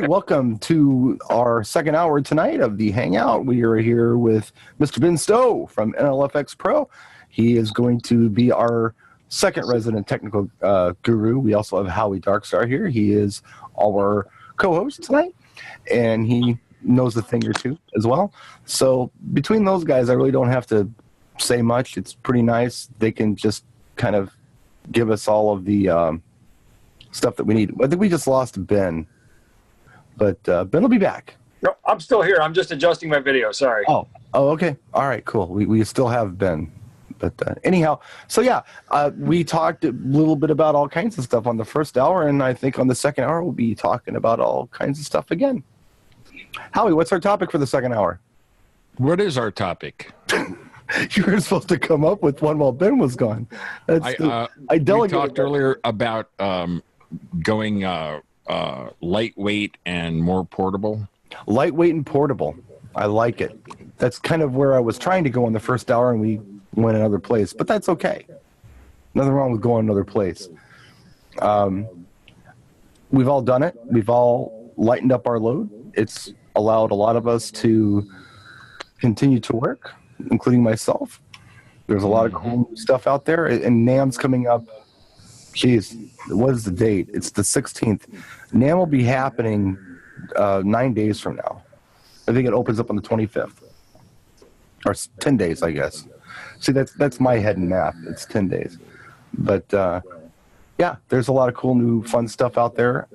right, welcome to our second hour tonight of the Hangout. We are here with Mr. Ben Stowe from NLFX Pro. He is going to be our second resident technical guru. We also have Howie Darkstar here. He is our co-host tonight, and he knows a thing or two as well. So between those guys, I really don't have to say much. It's pretty nice. They can just kind of give us all of the stuff that we need. I think we just lost Ben, but Ben will be back. No, I'm still here. I'm just adjusting my video. Sorry. Oh, okay. All right, cool. We still have Ben. But anyhow, so yeah, we talked a little bit about all kinds of stuff on the first hour, and I think on the second hour we'll be talking about all kinds of stuff again. Howie, what's our topic for the second hour? What is our topic? You were supposed to come up with one while Ben was gone. We talked earlier about going lightweight and more portable. Lightweight and portable. I like it. That's kind of where I was trying to go in the first hour, and we went another place, but that's okay. Nothing wrong with going another place. We've all done it. We've all lightened up our load. It's allowed a lot of us to continue to work, including myself. There's a lot of cool stuff out there, and NAMM's coming up. Jeez, what is the date? It's the 16th. NAMM will be happening 9 days from now. I think it opens up on the 25th. Or 10 days, I guess. See, that's my head in math. It's 10 days. But, yeah, there's a lot of cool new fun stuff out there.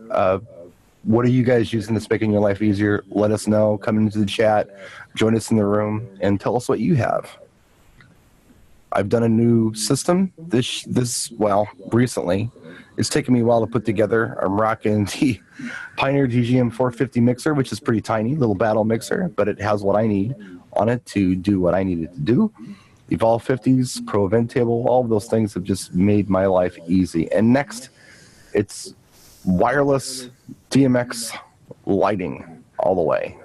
What are you guys using that's making your life easier? Let us know. Come into the chat. Join us in the room. And tell us what you have. I've done a new system recently. It's taken me a while to put together. I'm rocking the Pioneer DGM 450 mixer, which is pretty tiny, little battle mixer, but it has what I need on it to do what I needed to do. Evolve 50s, Pro Event Table, all of those things have just made my life easy. And next, it's wireless DMX lighting all the way.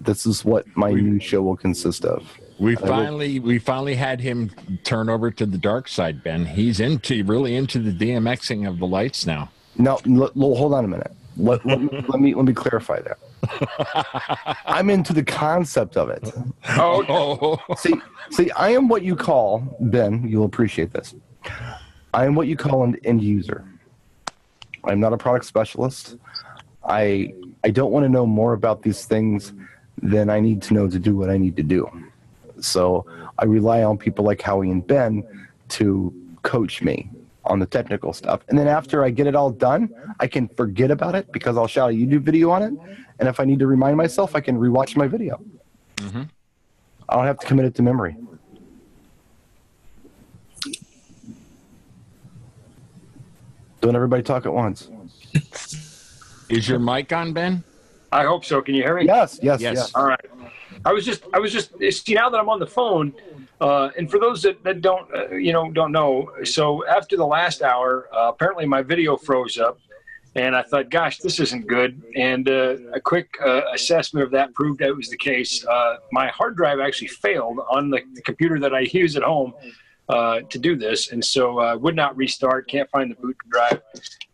This is what my new show will consist of. We finally had him turn over to the dark side, Ben. He's really into the DMXing of the lights now. No, hold on a minute. Let me clarify that. I'm into the concept of it. Oh, see, I am what you call, Ben, you'll appreciate this. I am what you call an end user. I'm not a product specialist. I don't want to know more about these things than I need to know to do what I need to do. So I rely on people like Howie and Ben to coach me on the technical stuff. And then after I get it all done, I can forget about it because I'll shout a YouTube video on it. And if I need to remind myself, I can rewatch my video. Mm-hmm. I don't have to commit it to memory. Don't everybody talk at once. Is your mic on, Ben? I hope so. Can you hear me? Yes. All right. I was just see, now that I'm on the phone, and for those that don't know, so after the last hour, apparently my video froze up, and I thought, gosh, this isn't good. And a quick assessment of that proved that it was the case. My hard drive actually failed on the computer that I use at home to do this, and so would not restart. Can't find the boot drive,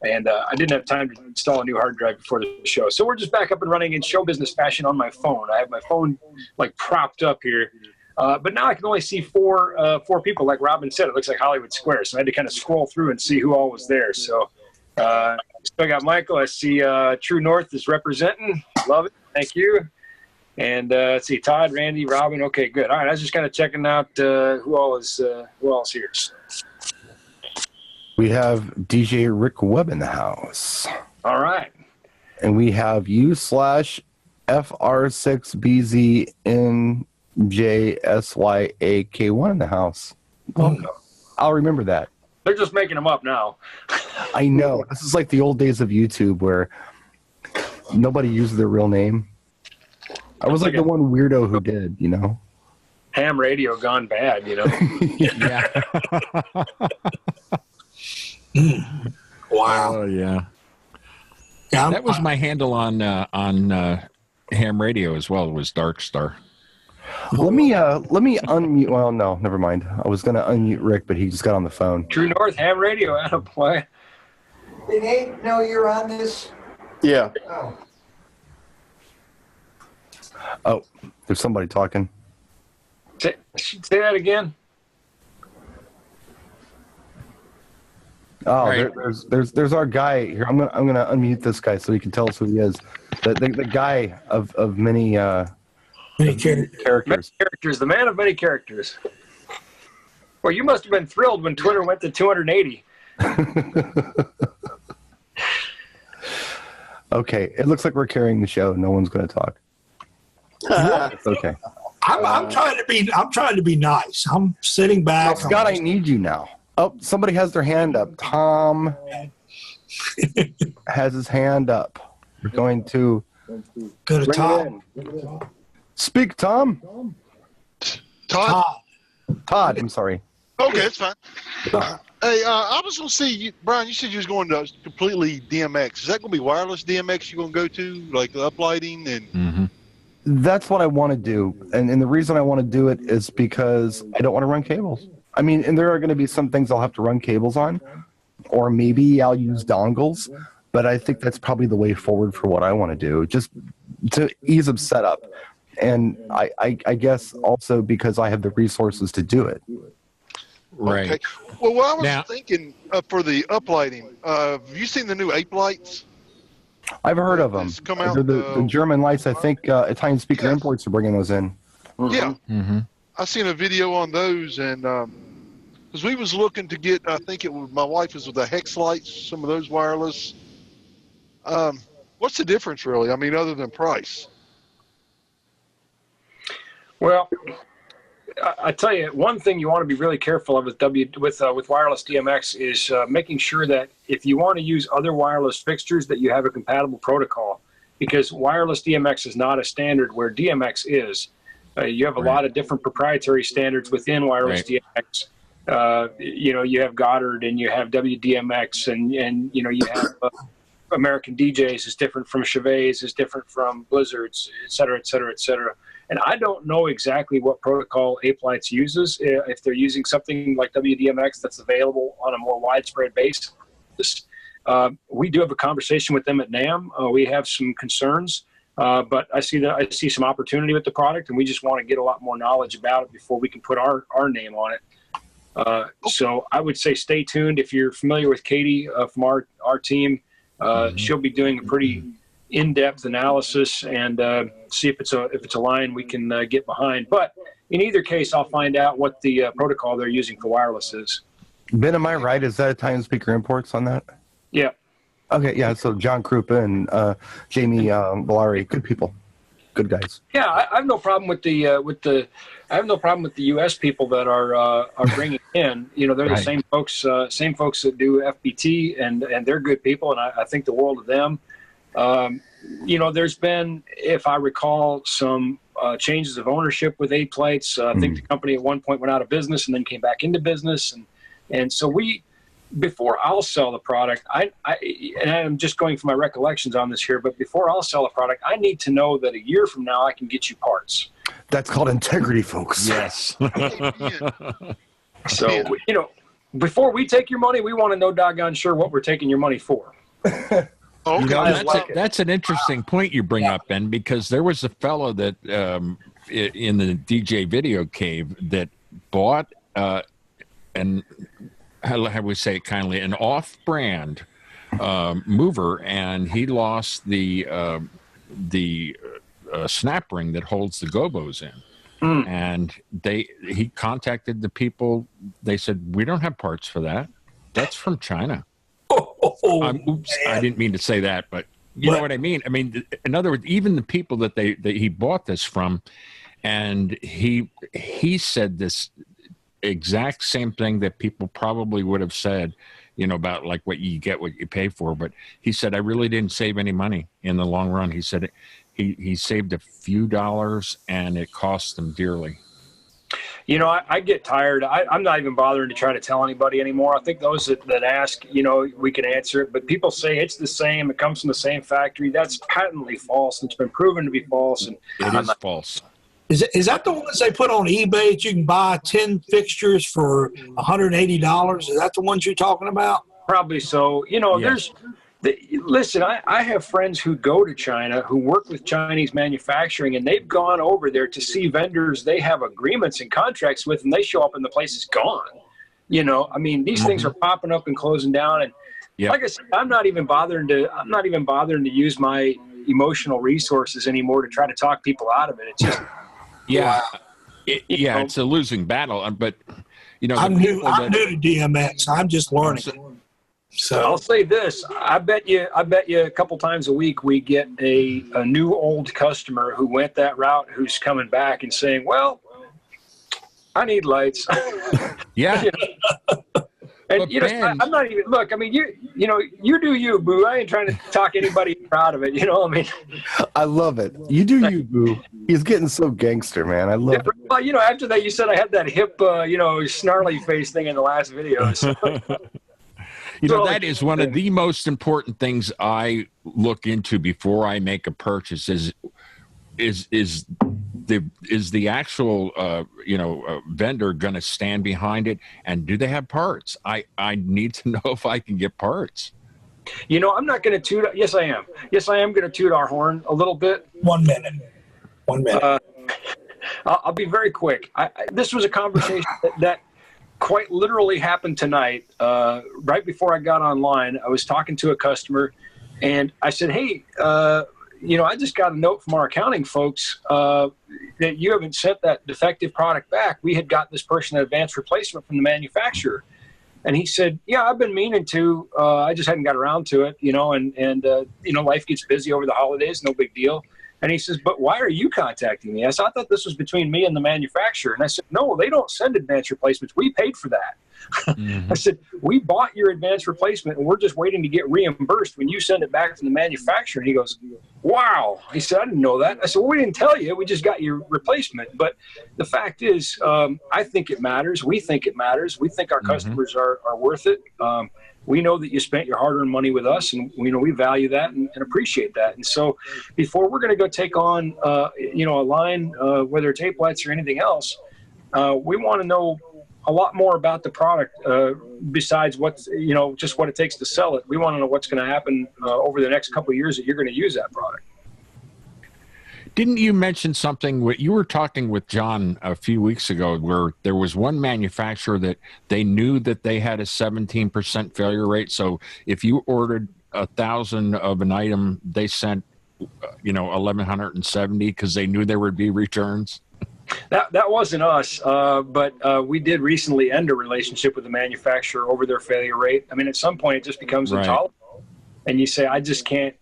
and I didn't have time to install a new hard drive before the show. So we're just back up and running in show business fashion on my phone. I have my phone like propped up here, but now I can only see four people. Like Robin said, it looks like Hollywood Square. So I had to kind of scroll through and see who all was there. So still got Michael. I see True North is representing. Love it. Thank you. And let's see, Todd, Randy, Robin. Okay, good. All right, I was just kind of checking out who else here. We have DJ Rick Webb in the house. All right. And we have U/FR6BZNJSYAK1 in the house. Welcome. I'll remember that. They're just making them up now. I know. This is like the old days of YouTube where nobody used their real name. I was like the one weirdo who did, you know. Ham radio gone bad, you know. Yeah. Wow. Oh yeah. That was my handle on ham radio as well. Was Darkstar. Let me unmute. Well, no, never mind. I was gonna unmute Rick, but he just got on the phone. True North Ham Radio. I don't play. Did Hank know you're on this? Yeah. Oh. Oh, there's somebody talking. Say that again. Oh, Right. there's our guy here. I'm gonna unmute this guy so he can tell us who he is. The guy of many characters. Many characters. The man of many characters. Well, you must have been thrilled when Twitter went to 280. Okay, it looks like we're carrying the show. No one's going to talk. It's okay. I'm trying to be nice. I'm sitting back. Scott, I need you now. Oh, somebody has their hand up. Tom has his hand up. We're going to go to Tom. Speak, Tom. Todd? Todd, I'm sorry. Okay, it's fine. Hey, I was going to see, you, Brian, you said you was going to completely DMX. Is that going to be wireless DMX you're going to go to, like the uplighting? And That's what I want to do. And the reason I want to do it is because I don't want to run cables. I mean, and there are going to be some things I'll have to run cables on, or maybe I'll use dongles, but I think that's probably the way forward for what I want to do, just to ease of setup. And I guess also because I have the resources to do it. Right. Okay. Well, what I was thinking for the uplighting, have you seen the new Ape lights? I've heard of them. Come out, the German lights, I think Italian speaker imports are bringing those in. Yeah. I seen a video on those, and because we was looking to get, I think it was, my wife was with the Hex lights, some of those wireless. What's the difference really? I mean, other than price? Well, I tell you, one thing you want to be really careful of with wireless DMX is making sure that if you want to use other wireless fixtures, that you have a compatible protocol, because wireless DMX is not a standard where DMX is. You have a lot of different proprietary standards within wireless DMX. You have Goddard and you have WDMX and you have American DJs is different from Chavez, is different from Blizzards, et cetera, et cetera, et cetera. And I don't know exactly what protocol Ape Lights uses, if they're using something like WDMX that's available on a more widespread basis. We do have a conversation with them at NAMM. We have some concerns, but I see some opportunity with the product, and we just want to get a lot more knowledge about it before we can put our name on it. So I would say stay tuned. If you're familiar with Katie from our team, she'll be doing a pretty in-depth analysis and see if it's a line we can get behind. But in either case, I'll find out what the protocol they're using for wireless is. Ben, am I right? Is that Italian speaker imports on that? Yeah. Okay, yeah. So John Krupa and Jamie Villari, good people, good guys. Yeah, I have no problem with the I have no problem with the U.S. people that are bringing in. They're the same folks that do FBT, and they're good people, and I think the world of them. There's been, if I recall, some changes of ownership with Ape Lights. I think the company at one point went out of business and then came back into business. And so before I'll sell the product, and I'm just going from my recollections on this here, but before I'll sell a product, I need to know that a year from now I can get you parts. That's called integrity, folks. Yes. So, before we take your money, we want to know doggone sure what we're taking your money for. That's an interesting point you bring up, Ben, because there was a fellow that in the DJ Video Cave that bought and how we say it kindly, an off-brand mover, and he lost the snap ring that holds the gobos in. And he contacted the people. They said, we don't have parts for that. That's from China. Oops, I didn't mean to say that, but you know what I mean? I mean, in other words, even the people that he bought this from, and he said this exact same thing that people probably would have said, about like what you get, what you pay for. But he said, I really didn't save any money in the long run. He said he saved a few dollars and it cost him dearly. I get tired. I'm not even bothering to try to tell anybody anymore. I think those that ask, we can answer it. But people say it's the same. It comes from the same factory. That's patently false. It's been proven to be false. And it is false. Is that the ones they put on eBay that you can buy 10 fixtures for $180? Is that the ones you're talking about? Probably so. There's Listen, I have friends who go to China who work with Chinese manufacturing, and they've gone over there to see vendors they have agreements and contracts with, and they show up and the place is gone. You know, I mean, these things are popping up and closing down, and like I said, I'm not even bothering to use my emotional resources anymore to try to talk people out of it. It's just it's a losing battle. But you know, I'm new to DMX. I'm just learning. So I'll say this: I bet you a couple times a week we get a new old customer who went that route, who's coming back and saying, "Well, I need lights." Yeah. You know? And you know, I'm not even. Look, I mean, you know, you do you, boo. I ain't trying to talk anybody out of it. You know what I mean? I love it. You do you, boo. He's getting so gangster, man. I love it. Well, you know, after that, you said I had that hip, you know, snarly face thing in the last video. So. You know, that is one of the most important things I look into before I make a purchase is the actual vendor going to stand behind it, and do they have parts? I need to know if I can get parts. You know, I'm not going to toot. Yes, I am. Yes, I am going to toot our horn a little bit. 1 minute. 1 minute. I'll be very quick. This was a conversation that quite literally happened tonight. Right before I got online, I was talking to a customer, and I said, "Hey, you know, I just got a note from our accounting folks that you haven't sent that defective product back. We had got this person an advanced replacement from the manufacturer." And he said, "Yeah, I've been meaning to. I just hadn't got around to it, you know, and you know, life gets busy over the holidays, no big deal." And he says, "But why are you contacting me?" I said, "I thought this was between me and the manufacturer." And I said, "No, they don't send advanced replacements. We paid for that." I said, "We bought your advanced replacement, and we're just waiting to get reimbursed when you send it back from the manufacturer." And he goes, "Wow." He said, "I didn't know that." I said, "Well, we didn't tell you. We just got your replacement." But the fact is, I think it matters. We think it matters. We think our customers are worth it. We know that you spent your hard-earned money with us, and we know we value that and appreciate that. And so before we're going to go take on, you know, a line, whether it's tape lights or anything else, we want to know a lot more about the product besides what's, you know, just what it takes to sell it. We want to know what's going to happen over the next couple of years that you're going to use that product. Didn't you mention something? You were talking with John a few weeks ago where there was one manufacturer that they knew that they had a 17% failure rate. So if you ordered 1,000 of an item, they sent, you know, 1,170 because they knew there would be returns. That wasn't us, but we did recently end a relationship with the manufacturer over their failure rate. I mean, at some point, it just becomes intolerable. And you say, I just can't,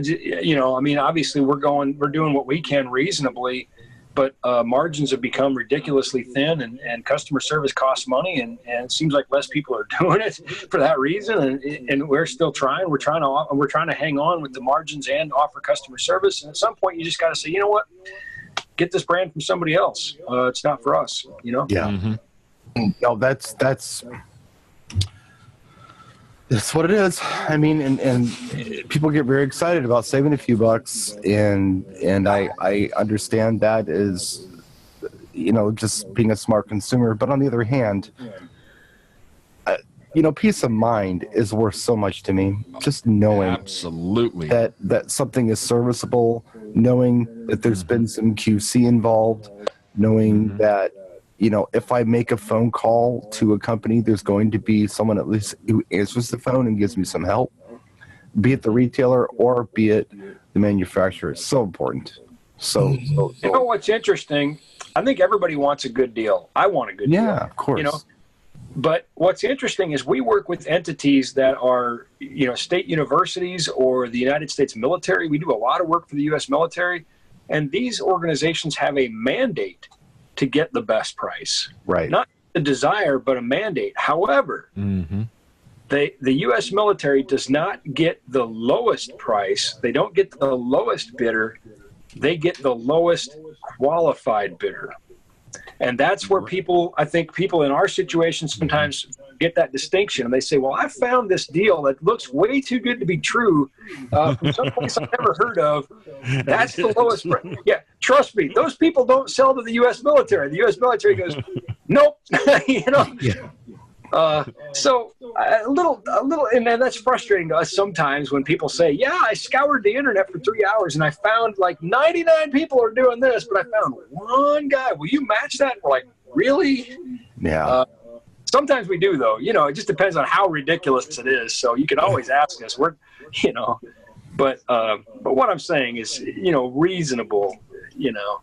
you know, I mean, obviously we're doing what we can reasonably, but margins have become ridiculously thin, and customer service costs money, and it seems like less people are doing it for that reason. And we're still trying. We're trying to hang on with the margins and offer customer service. And at some point, you just got to say, you know what, get this brand from somebody else. It's not for us, you know? Yeah. No, that's what it is. I mean, and people get very excited about saving a few bucks, and I understand that is, you know, just being a smart consumer. But on the other hand, you know, peace of mind is worth so much to me. Just knowing absolutely that something is serviceable, knowing that there's been some QC involved, knowing that, you know, if I make a phone call to a company, there's going to be someone at least who answers the phone and gives me some help, be it the retailer or be it the manufacturer. It's so important. So you know what's interesting? I think everybody wants a good deal. I want a good deal. Yeah, of course. You know, but what's interesting is we work with entities that are, you know, state universities or the United States military. We do a lot of work for the U.S. military, and these organizations have a mandate to get the best price. Right. Not a desire, but a mandate. However, the U.S. military does not get the lowest price. They don't get the lowest bidder. They get the lowest qualified bidder. And that's where people, I think people in our situation sometimes get that distinction. And they say, well, I found this deal that looks way too good to be true from someplace I've never heard of. That's the lowest price. Yeah, trust me, those people don't sell to the U.S. military. The U.S. military goes, nope. You know? Yeah. So a little, and that's frustrating to us sometimes when people say, yeah, I scoured the internet for 3 hours and I found like 99 people are doing this, but I found one guy. Will you match that? We're like, really? Yeah. Sometimes we do, though. You know, it just depends on how ridiculous it is. So you can always ask us. We're, you know, but what I'm saying is, you know, reasonable. You know,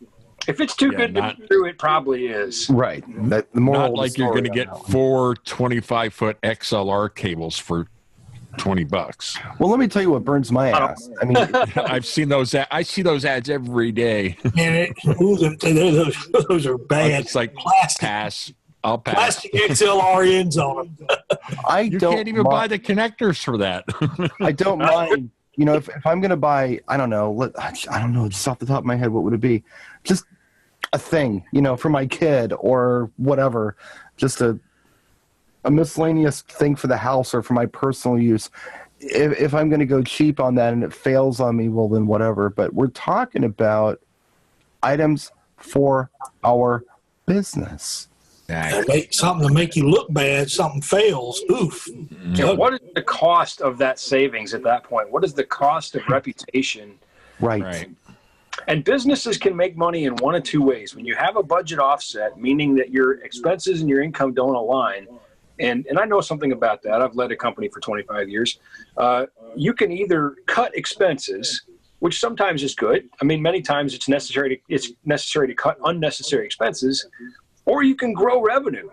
if it's too good to be true, it probably is. Right. That the moral Not like you're going to get 4 25-foot XLR cables for $20. Well, let me tell you what burns my ass. I mean, I've seen those. I see those ads every day. Man, those are bad. It's like plastic. Pass. I'll pass. Plastic XLR ends on them. You can't even buy the connectors for that. I don't mind. You know, if I'm going to buy, I don't know, just off the top of my head, what would it be? Just a thing, you know, for my kid or whatever, just a miscellaneous thing for the house or for my personal use. If I'm going to go cheap on that and it fails on me, well, then whatever. But we're talking about items for our business. Something to make you look bad, something fails. Oof. Yeah, what is the cost of that savings at that point? What is the cost of reputation? Right. And businesses can make money in one of two ways. When you have a budget offset, meaning that your expenses and your income don't align, and I know something about that. I've led a company for 25 years. You can either cut expenses, which sometimes is good. I mean, many times it's necessary to cut unnecessary expenses, or you can grow revenue.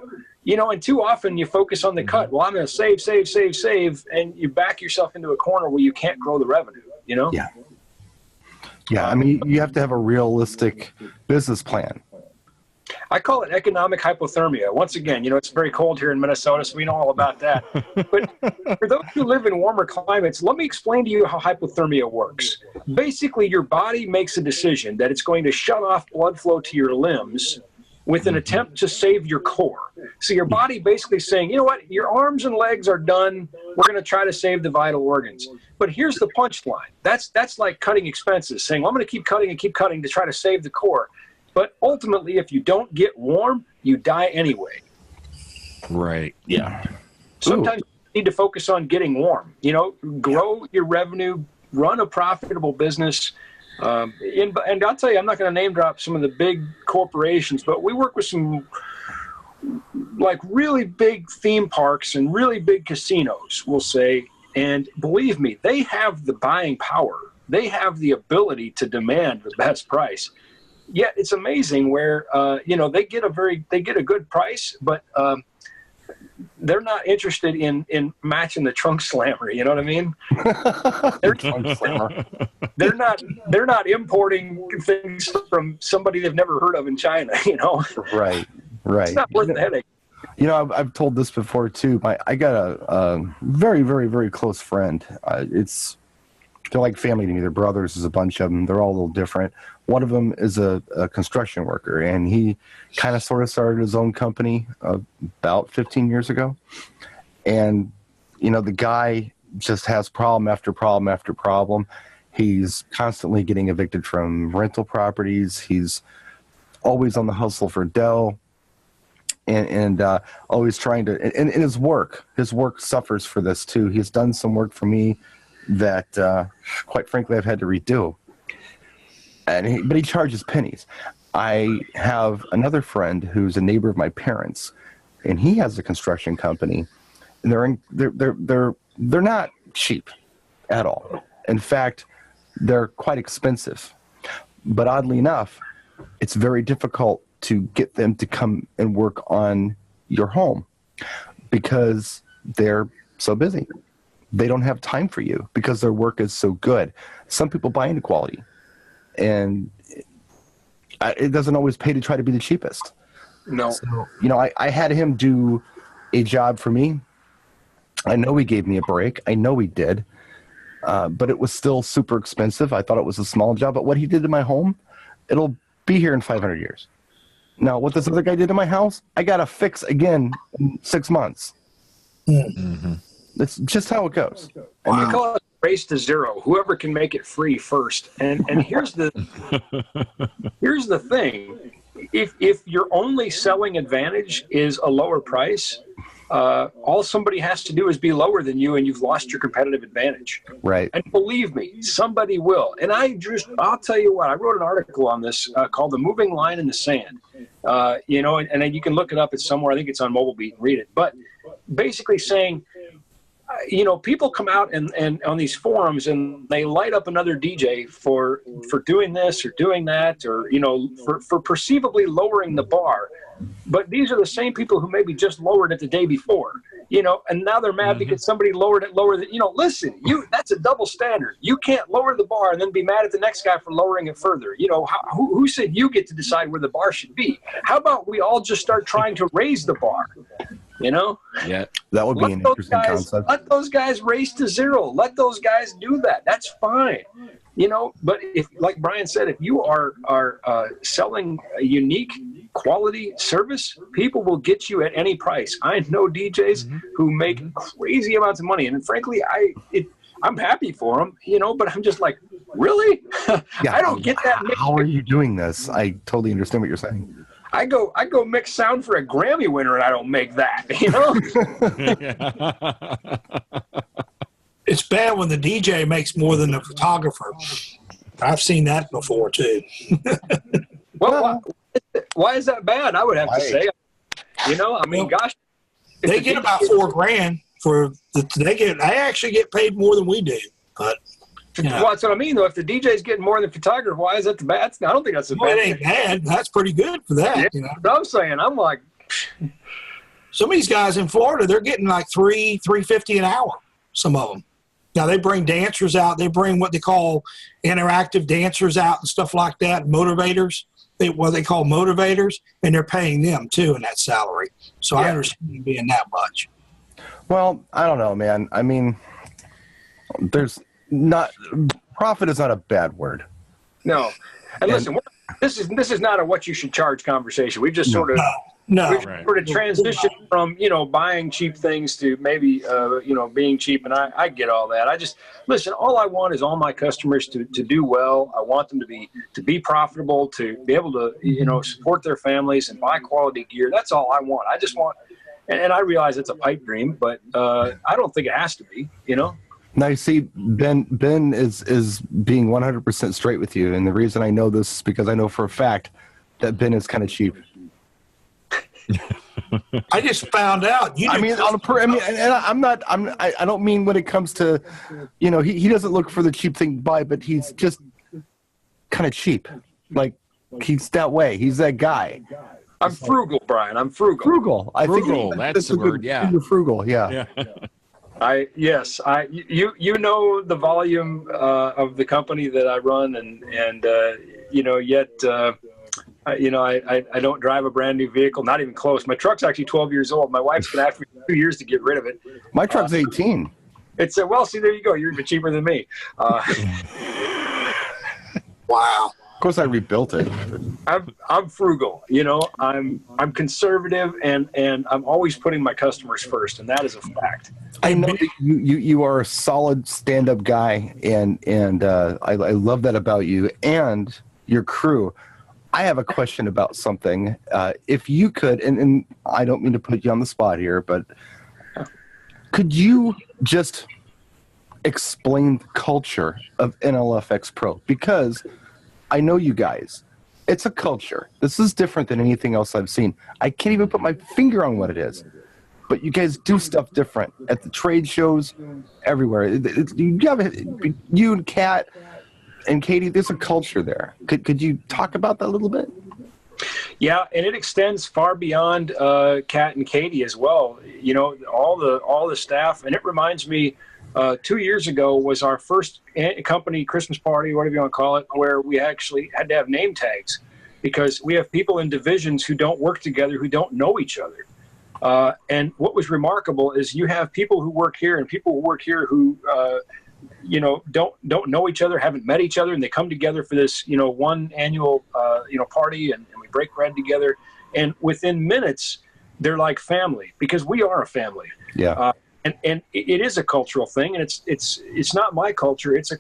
You know, and too often you focus on the cut. Well, I'm going to save, and you back yourself into a corner where you can't grow the revenue, you know? Yeah, I mean, you have to have a realistic business plan. I call it economic hypothermia. Once again, you know, it's very cold here in Minnesota, so we know all about that. But for those who live in warmer climates, let me explain to you how hypothermia works. Basically, your body makes a decision that it's going to shut off blood flow to your limbs with an attempt to save your core. So your body basically saying, you know what, your arms and legs are done. We're going to try to save the vital organs. But here's the punchline. That's like cutting expenses, saying, well, I'm going to keep cutting to try to save the core. But ultimately, if you don't get warm, you die anyway. Right. Yeah. Sometimes you need to focus on getting warm. You know, grow your revenue, run a profitable business. And I'll tell you, I'm not going to name drop some of the big corporations, but we work with some like really big theme parks and really big casinos, we'll say. And believe me, they have the buying power. They have the ability to demand the best price. Yet it's amazing where, you know, they get a good price, but they're not interested in matching the trunk slammer. You know what I mean? They're not importing things from somebody they've never heard of in China. You know? Right. It's not worth the headache. You know, I've told this before too. I got a very, very, very close friend. They're like family to me. They're brothers. There's a bunch of them. They're all a little different. One of them is a construction worker, and he kind of sort of started his own company about 15 years ago. And, you know, the guy just has problem after problem after problem. He's constantly getting evicted from rental properties. He's always on the hustle for dough, and always trying to. And his work suffers for this too. He's done some work for me that, quite frankly, I've had to redo. But he charges pennies. I have another friend who's a neighbor of my parents, and he has a construction company, and they're not cheap at all. In fact, they're quite expensive. But oddly enough, it's very difficult to get them to come and work on your home because they're so busy. They don't have time for you because their work is so good. Some people buy into quality, and it doesn't always pay to try to be the cheapest. No. So, you know, I had him do a job for me. I know he gave me a break. I know he did. But it was still super expensive. I thought it was a small job. But what he did to my home, it'll be here in 500 years. Now, what this other guy did to my house, I got to fix again in 6 months. Mm-hmm. That's just how it goes. I mean, call it race to zero. Whoever can make it free first. And here's the thing. If your only selling advantage is a lower price, all somebody has to do is be lower than you, and you've lost your competitive advantage. Right. And believe me, somebody will. And I'll tell you what, I wrote an article on this called The Moving Line in the Sand. You know, and then you can look it up. It's somewhere. I think it's on Mobile Beat and read it. But basically saying, you know, people come out and on these forums and they light up another DJ for doing this or doing that, or, you know, for perceivably lowering the bar. But these are the same people who maybe just lowered it the day before, you know, and now they're mad because somebody lowered it lower than, you know, listen, that's a double standard. You can't lower the bar and then be mad at the next guy for lowering it further. You know, who said you get to decide where the bar should be? How about we all just start trying to raise the bar? You know? Yeah. That would be an interesting concept. Let those guys race to zero. Let those guys do that. That's fine. You know, but if, like Brian said, if you are selling a unique quality service, people will get you at any price. I know DJs who make crazy amounts of money, and frankly, I'm happy for them, you know, but I'm just like, really? Yeah, I don't get that. How are you doing this? I totally understand what you're saying. I go mix sound for a Grammy winner, and I don't make that, you know? It's bad when the DJ makes more than the photographer. I've seen that before too. Well, why is that bad? I would have to say, you know, I mean, gosh, they get about $4,000 for they actually get paid more than we do. But well, that's what I mean, though. If the DJ's getting more than photographer, why is that the bad? I don't think that's the bad. It ain't bad. That's pretty good for that. Yeah, you know? What I'm saying, I'm like, some of these guys in Florida, they're getting like $350 an hour. Some of them. Now they bring dancers out. They bring what they call interactive dancers out and stuff like that. Motivators. What they call motivators, and they're paying them too in that salary. So I understand it being that much. Well, I don't know, man. I mean, profit is not a bad word. No. And listen, this is not a what you should charge conversation. We've just sort of transitioned from, you know, buying cheap things to maybe, you know, being cheap. And I get all that. Listen, all I want is all my customers to do well. I want them to be profitable, to be able to, you know, support their families and buy quality gear. That's all I want. I just want, and I realize it's a pipe dream, but I don't think it has to be, you know? Now you see, Ben is being 100% straight with you, and the reason I know this is because I know for a fact that Ben is kind of cheap. I just found out. I don't mean when it comes to, you know, he doesn't look for the cheap thing to buy, but he's just kind of cheap. Like, he's that way. He's that guy. I'm frugal, Brian. I'm frugal. Frugal. Frugal. That's the word. Yeah. You're frugal. Yeah. You know the volume of the company that I run, and you know, yet you know, I don't drive a brand new vehicle, not even close. My truck's actually 12 years old. My wife's been after me 2 years to get rid of it. My truck's 18. It's well, see, there you go. You're even cheaper than me. Wow. Of course, I rebuilt it. I'm frugal. You know, I'm conservative, and I'm always putting my customers first, and that is a fact. I know that you are a solid stand-up guy, and I love that about you and your crew. I have a question about something. If you could, and I don't mean to put you on the spot here, but could you just explain the culture of NLFX Pro? Because I know you guys. It's a culture. This is different than anything else I've seen. I can't even put my finger on what it is. But you guys do stuff different at the trade shows, everywhere. You and Kat and Katie, there's a culture there. Could you talk about that a little bit? Yeah, and it extends far beyond Kat and Katie as well. You know, all the staff, and it reminds me. 2 years ago was our first company Christmas party, whatever you want to call it, where we actually had to have name tags because we have people in divisions who don't work together, who don't know each other. And what was remarkable is you have people who work here and people who work here who, you know, don't know each other, haven't met each other, and they come together for this, you know, one annual, you know, party, and we break bread together. And within minutes, they're like family because we are a family. Yeah. And it is a cultural thing, and it's not my culture. It's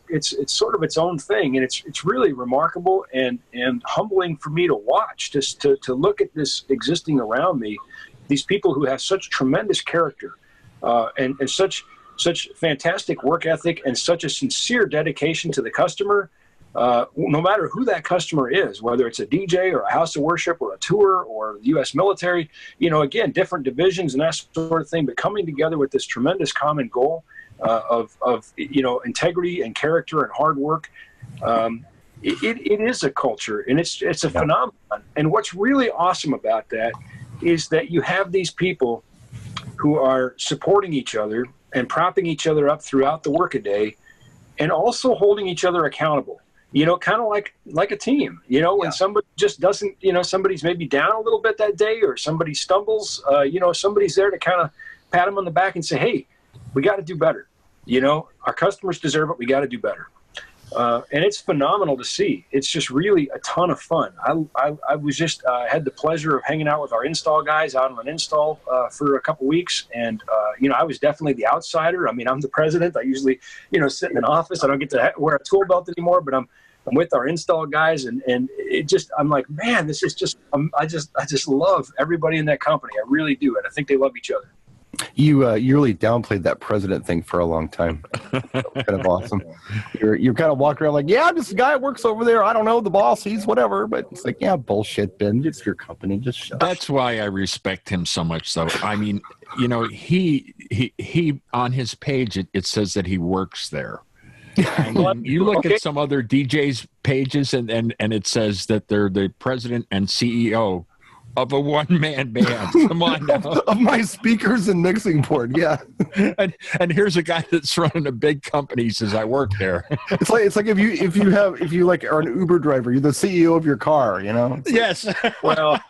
sort of its own thing, and it's really remarkable and humbling for me to watch, just to look at this existing around me. these people who have such tremendous character and such fantastic work ethic and such a sincere dedication to the customer, no matter who that customer is, whether it's a DJ or a house of worship or a tour or the U.S. military, again, different divisions and that sort of thing, but coming together with this tremendous common goal of integrity and character and hard work. It is a culture, and it's a phenomenon. And what's really awesome about that is that you have these people who are supporting each other and propping each other up throughout the workaday, and also holding each other accountable. Kind of like a team. When somebody just doesn't, somebody's maybe down a little bit that day, or somebody stumbles. Somebody's there to kind of pat them on the back and say, "Hey, we got to do better. Our customers deserve it. We got to do better." And it's phenomenal to see. It's just really a ton of fun. I was just had the pleasure of hanging out with our install guys out on an install for a couple weeks. And, I was definitely the outsider. I mean, I'm the president. I usually, sit in an office. I don't get to wear a tool belt anymore, but I'm with our install guys. And it just, I'm like, man, this is just, I just love everybody in that company. I really do. And I think they love each other. You really downplayed that president thing for a long time. Kind of awesome. You're kind of walking around like, yeah, I'm just a guy that works over there. I don't know, the boss, he's whatever. But it's like, yeah, bullshit, Ben. It's your company. Just shut up. That's why I respect him so much, though. I mean, he on his page it says that he works there. And you look at some other DJs' pages, and it says that they're the president and CEO of a one-man band. Come on now. Of my speakers and mixing board, yeah. And here's a guy that's running a big company. He says, "I work there." It's like if you like are an Uber driver, you're the CEO of your car. Yes. Well,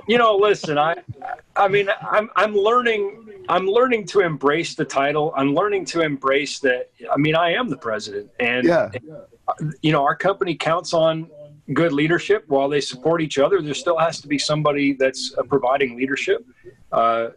listen, I'm learning to embrace the title. I'm learning to embrace that. I mean, I am the president, and our company counts on good leadership. While they support each other, there still has to be somebody that's providing leadership.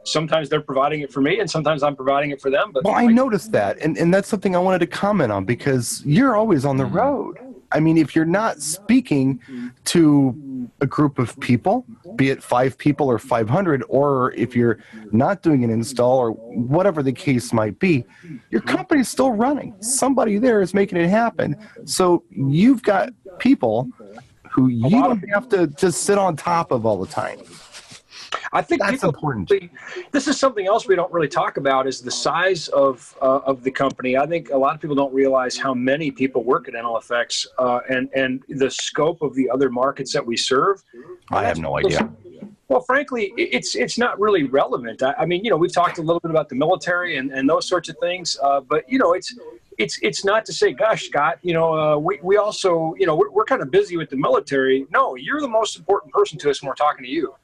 Sometimes they're providing it for me, and sometimes I'm providing it for them. But I noticed that, and that's something I wanted to comment on, because you're always on the road. I mean, if you're not speaking to a group of people, be it 5 people or 500, or if you're not doing an install or whatever the case might be, your company's still running. Somebody there is making it happen. So you've got people who you don't have to just sit on top of all the time. I think that's important. This is something else we don't really talk about, is the size of the company. I think a lot of people don't realize how many people work at NLFX and the scope of the other markets that we serve. I have no idea. Well, frankly, it's not really relevant. I mean, we've talked a little bit about the military and those sorts of things, but it's not to say, gosh, Scott, we also, we're kind of busy with the military. No, you're the most important person to us when we're talking to you.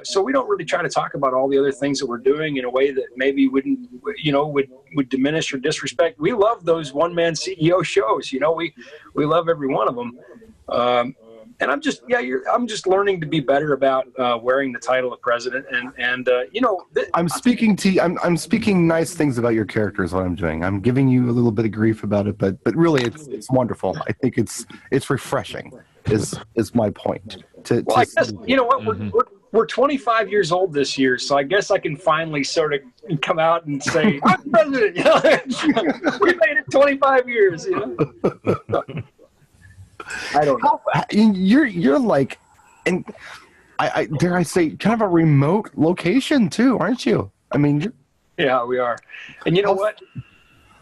So we don't really try to talk about all the other things that we're doing in a way that maybe would diminish or disrespect. We love those one-man CEO shows. We love every one of them. And I'm just learning to be better about wearing the title of president. And I'm speaking to you. I'm speaking nice things about your character is what I'm doing. I'm giving you a little bit of grief about it, but really it's wonderful. I think it's refreshing. Is my point. I guess, you know what, we're 25 years old this year, so I guess I can finally sort of come out and say, I'm president. We made it 25 years. I don't know. You're like, and I dare I say, kind of a remote location too, aren't you? I mean, yeah, we are. And you know what?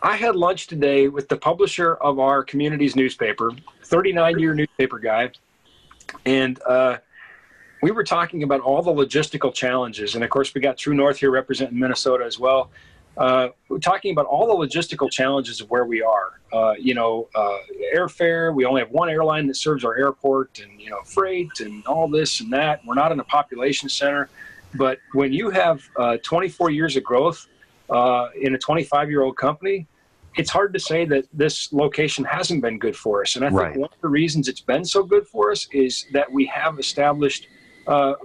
I had lunch today with the publisher of our community's newspaper, 39-year newspaper guy, and we were talking about all the logistical challenges. And, of course, we got True North here representing Minnesota as well. We're talking about all the logistical challenges of where we are. Airfare, we only have one airline that serves our airport, and, freight and all this and that. We're not in a population center. But when you have 24 years of growth in a 25-year-old company, it's hard to say that this location hasn't been good for us. And I think one of the reasons it's been so good for us is that we have established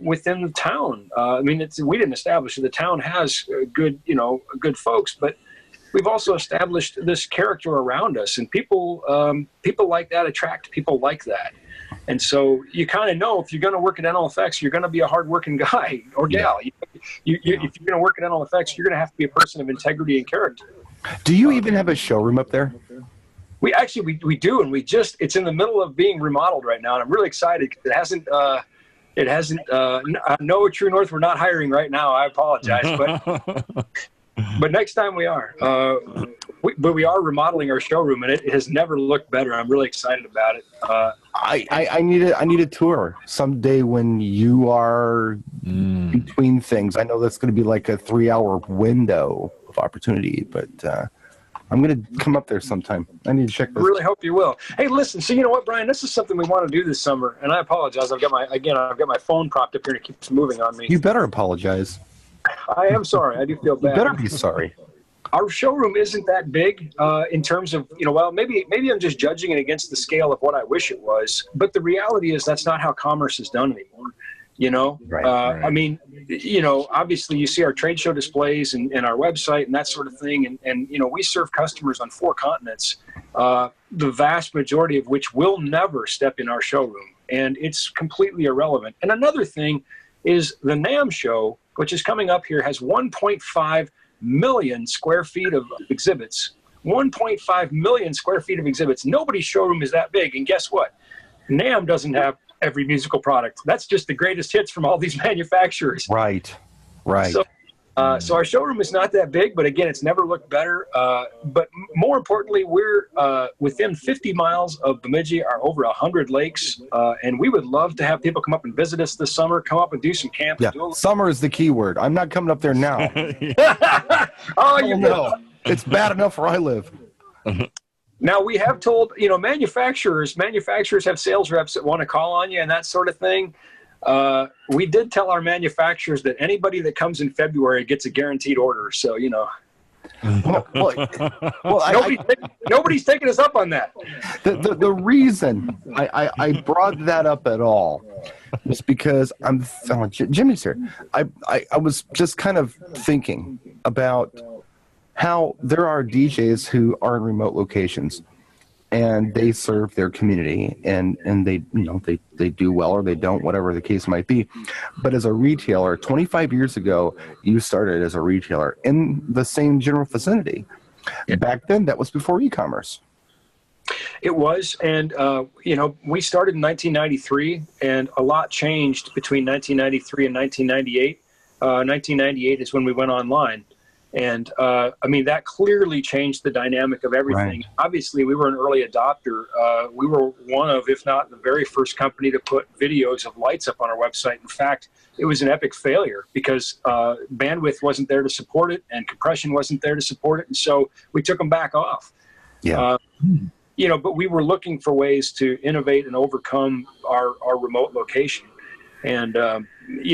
within the town. We didn't establish it. The town has good folks, but we've also established this character around us, and people like that attract people like that. And so you kind of know if you're going to work at NLFX, you're going to be a hardworking guy or gal. If you're going to work at NLFX, you're going to have to be a person of integrity and character. Do you even have a showroom up there? We actually we do, and it's in the middle of being remodeled right now, and I'm really excited. It hasn't. No, True North, we're not hiring right now. I apologize, but next time we are. But we are remodeling our showroom, and it has never looked better. I'm really excited about it. I need a tour someday when you are between things. I know that's going to be like a 3-hour window of opportunity, but I'm going to come up there sometime. I need to check this. I really hope you will. Hey, listen, so you know what, Brian? This is something we want to do this summer, and I apologize. I've got my phone propped up here, and it keeps moving on me. You better apologize. I am sorry. I do feel bad. You better be sorry. Our showroom isn't that big in terms of, well, maybe I'm just judging it against the scale of what I wish it was. But the reality is that's not how commerce is done anymore. Right. I mean, obviously you see our trade show displays and our website and that sort of thing. And we serve customers on 4 continents, the vast majority of which will never step in our showroom. And it's completely irrelevant. And another thing is the NAMM show, which is coming up here, has 1.5 million square feet of exhibits. 1.5 million square feet of exhibits. Nobody's showroom is that big. And guess what? NAMM doesn't have every musical product. That's just the greatest hits from all these manufacturers. Right. So our showroom is not that big, but again, it's never looked better. But more importantly, we're within 50 miles of Bemidji, are over 100 lakes, and we would love to have people come up and visit us this summer, come up and do some camping. Yeah, summer is the key word. I'm not coming up there now. Oh, you know. It's bad enough where I live. Now, we have told, manufacturers have sales reps that want to call on you and that sort of thing. We did tell our manufacturers that anybody that comes in February gets a guaranteed order. So, nobody's taking us up on that. The reason I brought that up at all was because Jimmy's here. I was just kind of thinking about how there are DJs who are in remote locations and they serve their community and they do well or they don't, whatever the case might be. But as a retailer, 25 years ago, you started as a retailer in the same general vicinity. Back then, that was before e-commerce. It was, and we started in 1993, and a lot changed between 1993 and 1998. 1998 is when we went online. And that clearly changed the dynamic of everything. Right. Obviously, we were an early adopter. We were one of, if not the very first company to put videos of lights up on our website. In fact, it was an epic failure because bandwidth wasn't there to support it and compression wasn't there to support it. And so we took them back off. Yeah. But we were looking for ways to innovate and overcome our remote location. And,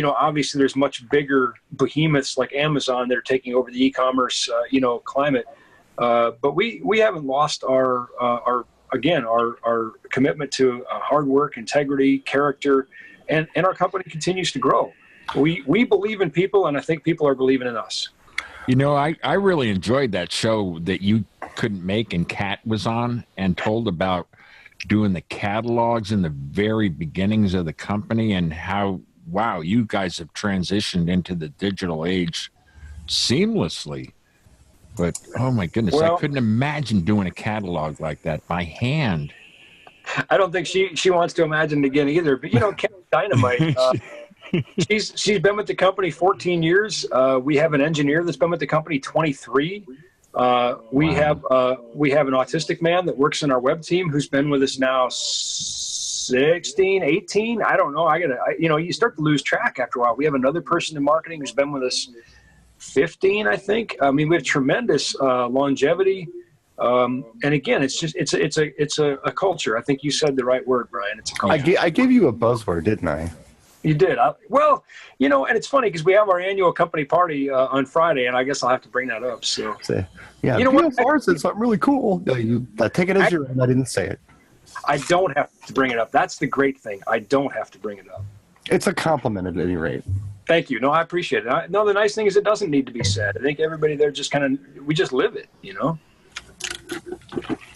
obviously there's much bigger behemoths like Amazon that are taking over the e-commerce, climate. But we haven't lost our commitment to hard work, integrity, character, and our company continues to grow. We believe in people, and I think people are believing in us. I really enjoyed that show that you couldn't make and Kat was on and told about doing the catalogs in the very beginnings of the company and how, wow, you guys have transitioned into the digital age seamlessly. But, oh my goodness, I couldn't imagine doing a catalog like that by hand. I don't think she wants to imagine it again either. But, Kat Dynamite, she's been with the company 14 years. We have an engineer that's been with the company 23. We have an autistic man that works in our web team who's been with us now 16, 18. I don't know. You start to lose track after a while. We have another person in marketing who's been with us 15, I think. I mean, we have tremendous longevity. And again, it's a culture. I think you said the right word, Brian. It's a culture. I gave you a buzzword, didn't I? You did. And it's funny because we have our annual company party on Friday, and I guess I'll have to bring that up. So, yeah, PSR said something really cool. You take it as your own. I didn't say it. I don't have to bring it up. That's the great thing. I don't have to bring it up. It's a compliment at any rate. Thank you. No, I appreciate it. No, the nice thing is it doesn't need to be said. I think everybody there just we just live it,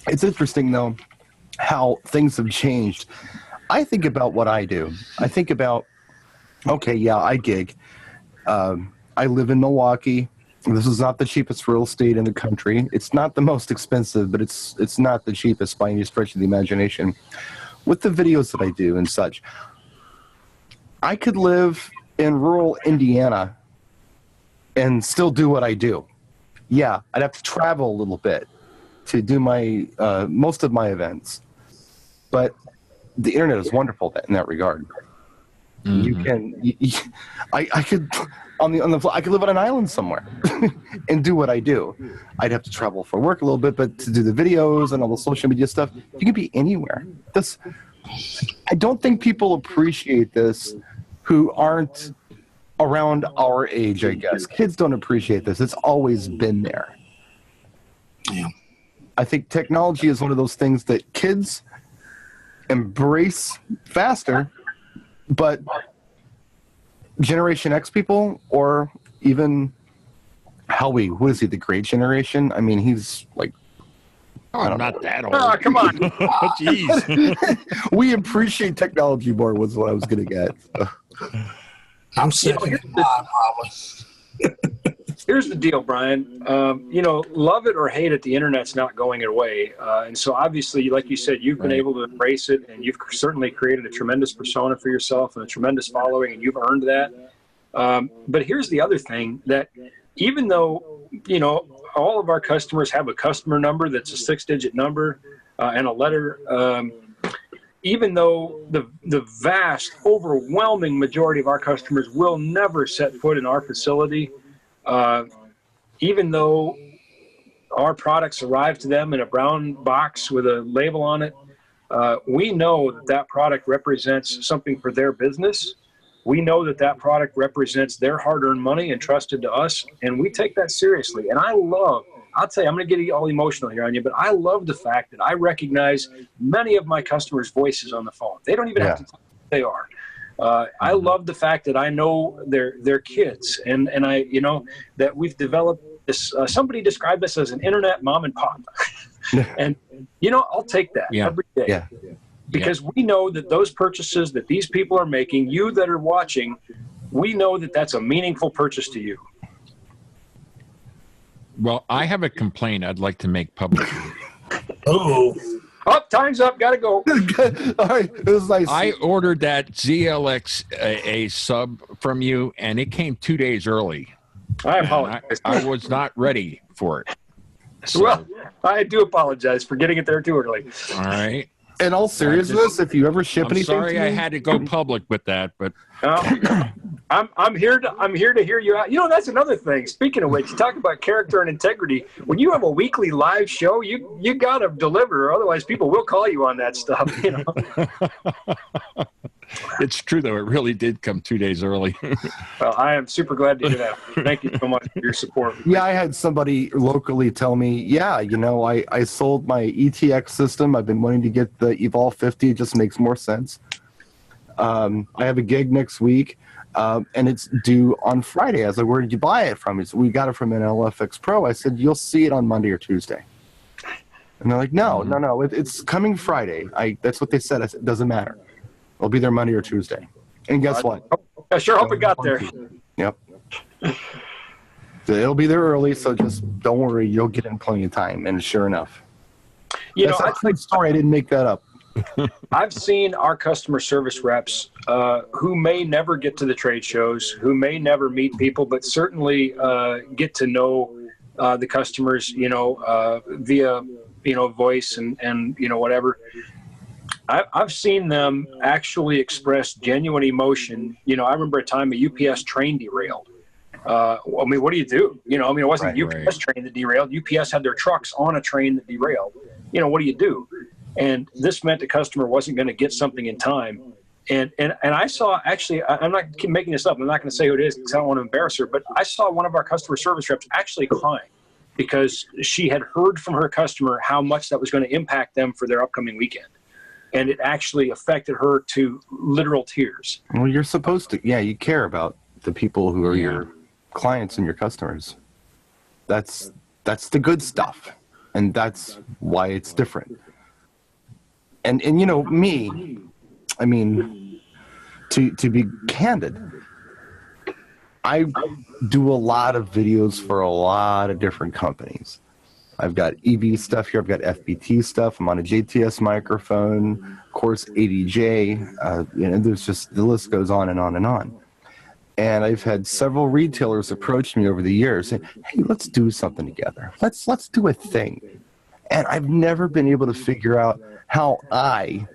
It's interesting, though, how things have changed. I think about what I do. I think about, okay, yeah, I gig. I live in Milwaukee. This is not the cheapest real estate in the country. It's not the most expensive, but it's not the cheapest by any stretch of the imagination. With the videos that I do and such, I could live in rural Indiana and still do what I do. Yeah, I'd have to travel a little bit to do my most of my events, but the internet is wonderful in that regard. Mm-hmm. You can, I could I could live on an island somewhere and do what I do. I'd have to travel for work a little bit, but to do the videos and all the social media stuff, you can be anywhere. I don't think people appreciate this who aren't around our age, I guess. Kids don't appreciate this. It's always been there. Yeah. I think technology is one of those things that kids embrace faster, but Generation X people, or even Howie, who is he, the Great Generation? I mean, he's like, I'm not that old. Oh, come on. Jeez. We appreciate technology more was what I was going to get. I'm sick. Here's the deal, Brian. Love it or hate it, the internet's not going away. And so obviously, like you said, you've been able to embrace it, and you've certainly created a tremendous persona for yourself and a tremendous following, and you've earned that. But here's the other thing, that even though, all of our customers have a customer number that's a 6-digit number and a letter, even though the vast, overwhelming majority of our customers will never set foot in our facility, even though our products arrive to them in a brown box with a label on it, we know that that product represents something for their business. We know that that product represents their hard-earned money entrusted to us, and we take that seriously. And I'll tell you, I'm going to get all emotional here on you, but I love the fact that I recognize many of my customers' voices on the phone. They don't even have to tell me who they are. I love the fact that I know their kids, and I, that we've developed this. Somebody described us as an internet mom and pop, and I'll take that every day. Yeah. Because we know that those purchases that these people are making, you that are watching, we know that that's a meaningful purchase to you. Well, I have a complaint I'd like to make publicly. Oh, time's up. Got to go. All right. It was nice. I ordered that ZLX a sub from you, and it came 2 days early. I apologize. I was not ready for it. So, well, I do apologize for getting it there too early. All right. In all seriousness, if you ever ship anything, sorry I had to go public with that, but I'm here to hear you out. That's another thing. Speaking of which, you talk about character and integrity. When you have a weekly live show, you got to deliver, otherwise people will call you on that stuff. It's true, though. It really did come 2 days early. Well, I am super glad to hear that. Thank you so much for your support. Yeah, I had somebody locally tell me, I sold my ETX system. I've been wanting to get the Evolve 50. It just makes more sense. I have a gig next week, and it's due on Friday. I was like, where did you buy it from? He said, we got it from an LFX Pro. I said, you'll see it on Monday or Tuesday. And they're like, no, it's coming Friday. That's what they said. I said, it doesn't matter. I'll be there Monday or Tuesday. And guess what? I sure hope it got there. Yep. So it'll be there early, so just don't worry. You'll get in plenty of time. And sure enough. That's a true story. I didn't make that up. I've seen our customer service reps who may never get to the trade shows, who may never meet people, but certainly get to know the customers, via, voice and whatever. I've seen them actually express genuine emotion. I remember a time a UPS train derailed. What do you do? It wasn't a UPS train that derailed. UPS had their trucks on a train that derailed. What do you do? And this meant the customer wasn't going to get something in time. And I saw, actually, I'm not making this up. I'm not going to say who it is because I don't want to embarrass her, but I saw one of our customer service reps actually crying because she had heard from her customer how much that was going to impact them for their upcoming weekend. And it actually affected her to literal tears. Well, you're supposed to. Yeah, you care about the people who are your clients and your customers. That's the good stuff. And that's why it's different. And me, I mean, to be candid, I do a lot of videos for a lot of different companies. I've got EV stuff here. I've got FBT stuff. I'm on a JTS microphone, of course, ADJ. There's just, the list goes on and on and on. And I've had several retailers approach me over the years saying, hey, let's do something together. Let's do a thing. And I've never been able to figure out how I,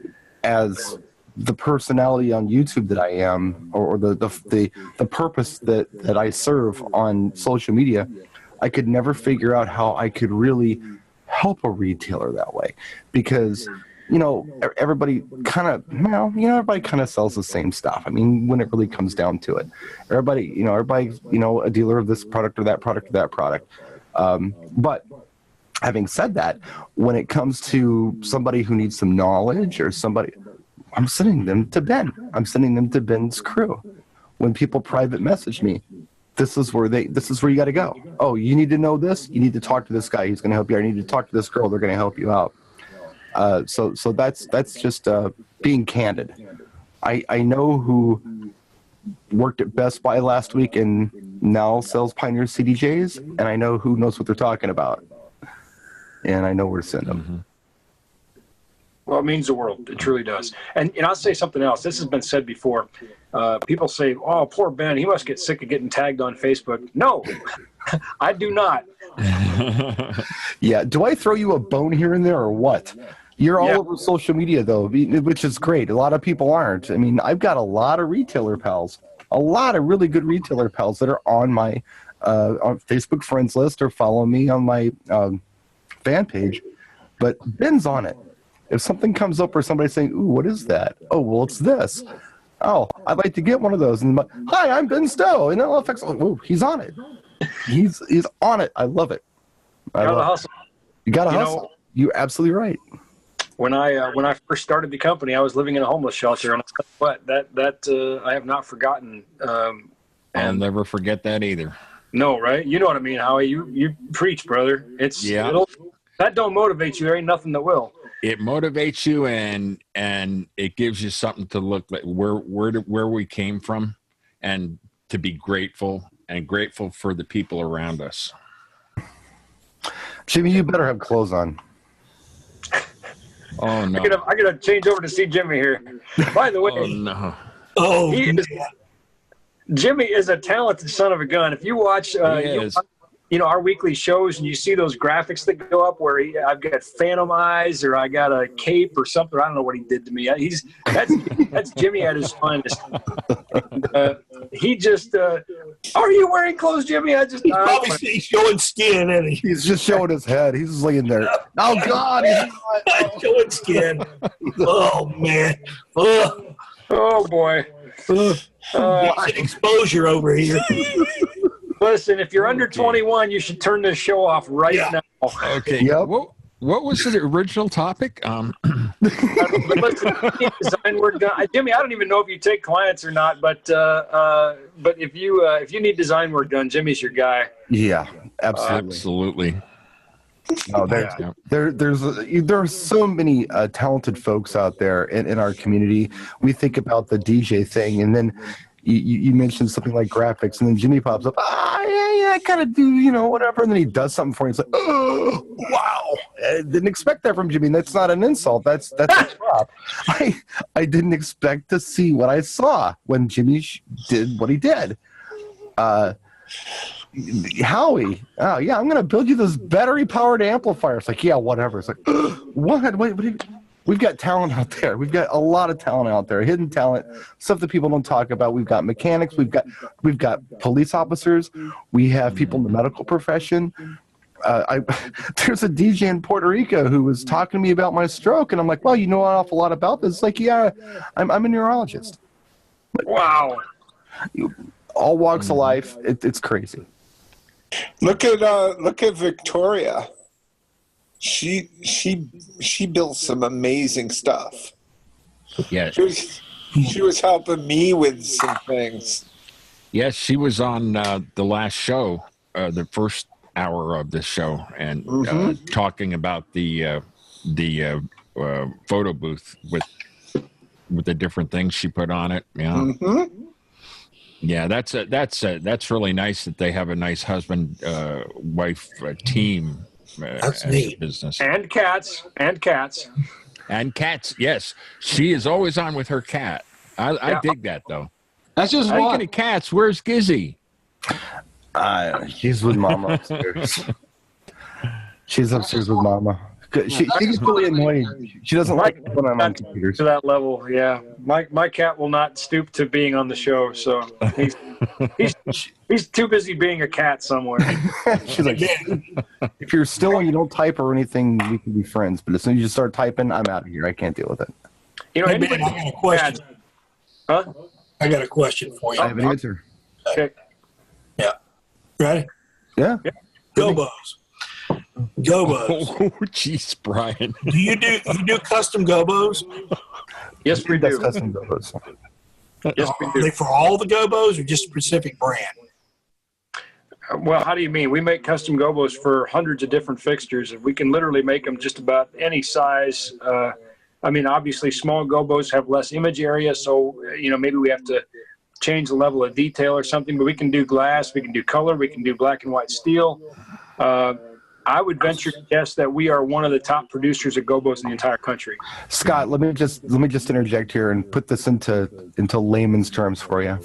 as the personality on YouTube that I am, or the purpose that I serve on social media, I could never figure out how I could really help a retailer that way, because everybody kind of everybody kind of sells the same stuff. I mean, when it really comes down to it, everybody a dealer of this product or that product or that product. But having said that, when it comes to somebody who needs some knowledge or somebody, I'm sending them to Ben. I'm sending them to Ben's crew. When people private message me, this is where you got to go. Oh, you need to know this. You need to talk to this guy. He's going to help you. I need to talk to this girl. They're going to help you out. So that's just being candid. I know who worked at Best Buy last week and now sells Pioneer CDJs, and I know who knows what they're talking about, and I know where to send them. Mm-hmm. Well, it means the world. It truly does. And I'll say something else. This has been said before. People say, oh, poor Ben, he must get sick of getting tagged on Facebook. No, I do not. Yeah. Do I throw you a bone here and there or what? You're all over social media, though, which is great. A lot of people aren't. I mean, I've got a lot of retailer pals, a lot of really good retailer pals that are on my on Facebook friends list or follow me on my fan page. But Ben's on it. If something comes up where somebody's saying, ooh, what is that? Oh, well, it's this. Oh, I'd like to get one of those. And hi, I'm Ben Stowe. And LFX, oh, he's on it. He's on it. I love it. You gotta hustle. You gotta hustle. You're absolutely right. When I first started the company, I was living in a homeless shelter, and what that I have not forgotten. I'll never forget that either. No, right? You know what I mean, Howie? You preach, brother. That don't motivate you. There ain't nothing that will. It motivates you, and it gives you something to look like where we came from, and to be grateful for the people around us. Jimmy, you better have clothes on. Oh no! I gotta change over to see Jimmy here. By the way, oh no! Jimmy is a talented son of a gun. If you watch, our weekly shows, and you see those graphics that go up where I've got phantom eyes, or I got a cape or something. I don't know what he did to me. That's Jimmy at his finest. And, he just, are you wearing clothes, Jimmy? He's probably showing skin, isn't he? He's just showing his head. He's just laying there. Oh God, he's showing skin. Oh man. Oh boy. Exposure over here. Listen, if you're under 21, you should turn this show off now. Okay. Yep. What was the original topic? Design work done. Jimmy, I don't even know if you take clients or not, but if you need design work done, Jimmy's your guy. Yeah, absolutely. No, there are so many talented folks out there in our community. We think about the DJ thing, and then you mentioned something like graphics, and then Jimmy pops up. I gotta do whatever, and then he does something for you. It's like, oh wow, I didn't expect that from Jimmy. That's not an insult. That's a prop. I didn't expect to see what I saw when Jimmy did what he did. Howie, oh yeah, I'm gonna build you this battery-powered amplifier. It's like, yeah, whatever. It's like, what? Wait, we've got talent out there. We've got a lot of talent out there, hidden talent, stuff that people don't talk about. We've got mechanics. We've got police officers. We have people in the medical profession. There's a DJ in Puerto Rico who was talking to me about my stroke, and I'm like, well, you know an awful lot about this. It's like, yeah, I'm a neurologist. Like, wow. All walks of life. It's crazy. Look at Victoria. She built some amazing stuff. Yeah, she was helping me with some things. Yes, she was on the last show, the first hour of this show, and talking about the photo booth with the different things she put on it. Yeah. Mm-hmm. Yeah, that's really nice that they have a nice husband wife team. That's neat. Business and cats. And cats. Yes, she is always on with her cat. I dig that though. That's just Speaking one. of cats, where's Gizzy? She's with Mama upstairs. She's upstairs with Mama. She gets really annoying. She doesn't like when I'm on computers. To that level, yeah. My cat will not stoop to being on the show, so he's too busy being a cat somewhere. She's like, if you're still and you don't type or anything, we can be friends. But as soon as you start typing, I'm out of here. I can't deal with it. You know, Hey, man, I got a question. Huh? I got a question for you. I have an answer. Okay. Yeah. Ready? Yeah. Gobos. Gobos. Oh, jeez, Brian. Do you do custom gobos? Yes, we That's do. custom gobos. Yes, we Are do. they for all the gobos or just a specific brand? Well, how do you mean? We make custom gobos for hundreds of different fixtures, and we can literally make them just about any size. I mean, obviously, small gobos have less image area, so maybe we have to change the level of detail or something. But we can do glass, we can do color, we can do black and white steel. I would venture to guess that we are one of the top producers of gobos in the entire country. Scott, let me just interject here and put this into layman's terms for you.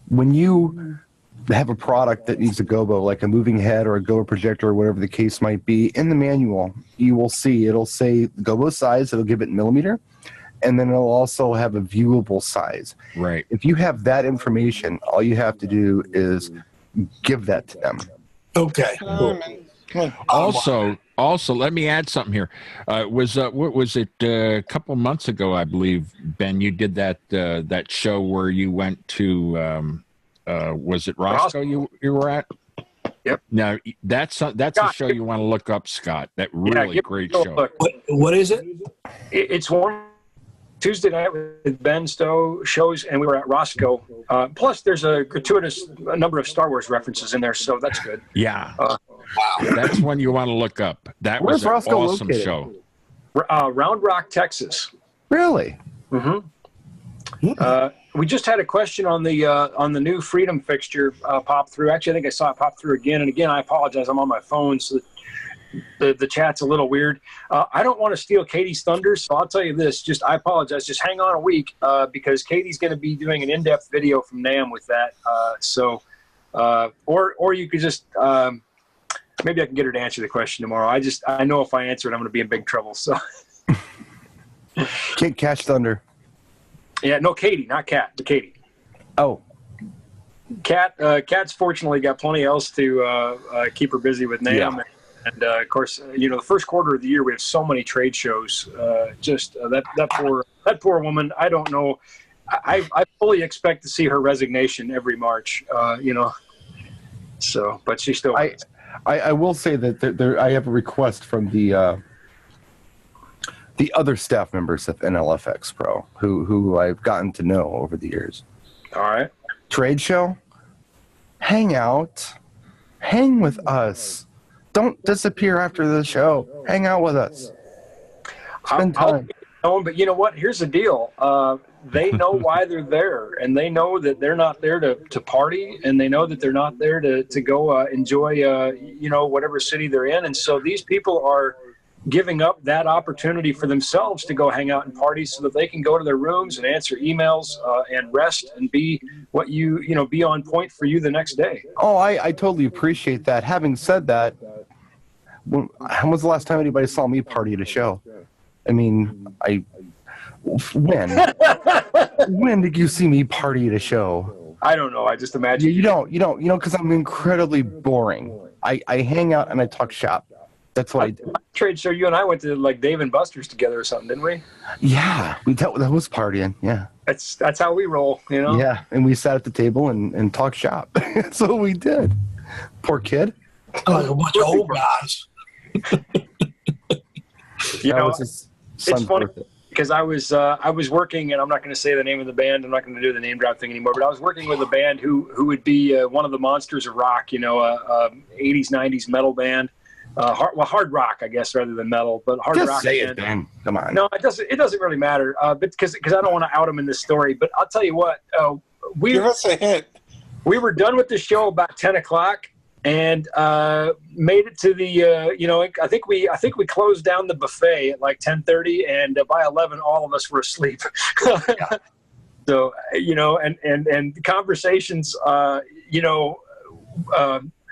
When you have a product that needs a gobo, like a moving head or a gobo projector or whatever the case might be, in the manual, it'll say gobo size, it'll give it millimeter, and then it'll also have a viewable size. Right. If you have that information, all you have to do is give that to them. Okay. Cool. Also, let me add something here. What was it a couple months ago? I believe, Ben, you did that show where you went to. Was it Roscoe you were at? Yep. Now that's a show you want to look up, Scott. That really great show. Look. What is it? It's one Tuesday night with Ben Stowe shows, and we were at Roscoe. Plus, there's a gratuitous number of Star Wars references in there, so that's good. Yeah. Wow. That's one you want to look up. That Where's was an Roscoe awesome located? show. Round Rock, Texas. Really? Mm-hmm. We just had a question on the new Freedom fixture pop through. Actually, I think I saw it pop through again and again. I apologize. I'm on my phone, so the chat's a little weird. I don't want to steal Katie's thunder, so I'll tell you this. I apologize. Just hang on a week because Katie's going to be doing an in-depth video from NAMM with that. Or you could just maybe I can get her to answer the question tomorrow. I know if I answer it, I'm going to be in big trouble. So Can't catch thunder. yeah, no, Katie, not Kat, but Katie. Oh. Kat's fortunately got plenty else to keep her busy with NAMM. Yeah. And of course, the first quarter of the year we have so many trade shows. That poor woman. I don't know. I fully expect to see her resignation every March. So, but she still. I will say that I have a request from the other staff members of NLFX Pro who I've gotten to know over the years. All right. Trade show, hang out, hang with us. Don't disappear after the show. Hang out with us. Spend time. But you know what? Here's the deal. They know why they're there, and they know that they're not there to party, and they know that they're not there to go enjoy, whatever city they're in. And so these people are giving up that opportunity for themselves to go hang out and party so that they can go to their rooms and answer emails and rest and be what be on point for you the next day. Oh, I totally appreciate that. Having said that, when was the last time anybody saw me party at a show? I mean, when did you see me party at a show? I don't know. I just imagine. You don't, because I'm incredibly boring. I hang out and I talk shop. That's what I do. Trade show, you and I went to like Dave and Buster's together or something, didn't we? Yeah, that was partying. Yeah. That's how we roll, Yeah, and we sat at the table and talked shop. That's what we did. Poor kid. Like a bunch of old guys. It's funny because I was working, and I'm not going to say the name of the band. I'm not going to do the name drop thing anymore. But I was working with a band who would be one of the monsters of rock, 80s, 90s metal band. hard rock, I guess, rather than metal, but hard Just rock. say it, Ben. Come on. No, it doesn't really matter, because I don't want to out him in this story. But I'll tell you what, Give us a hint. we were done with the show about 10 o'clock. And made it to the I think we closed down the buffet at like 10:30, and by 11 all of us were asleep. Yeah. So and the conversations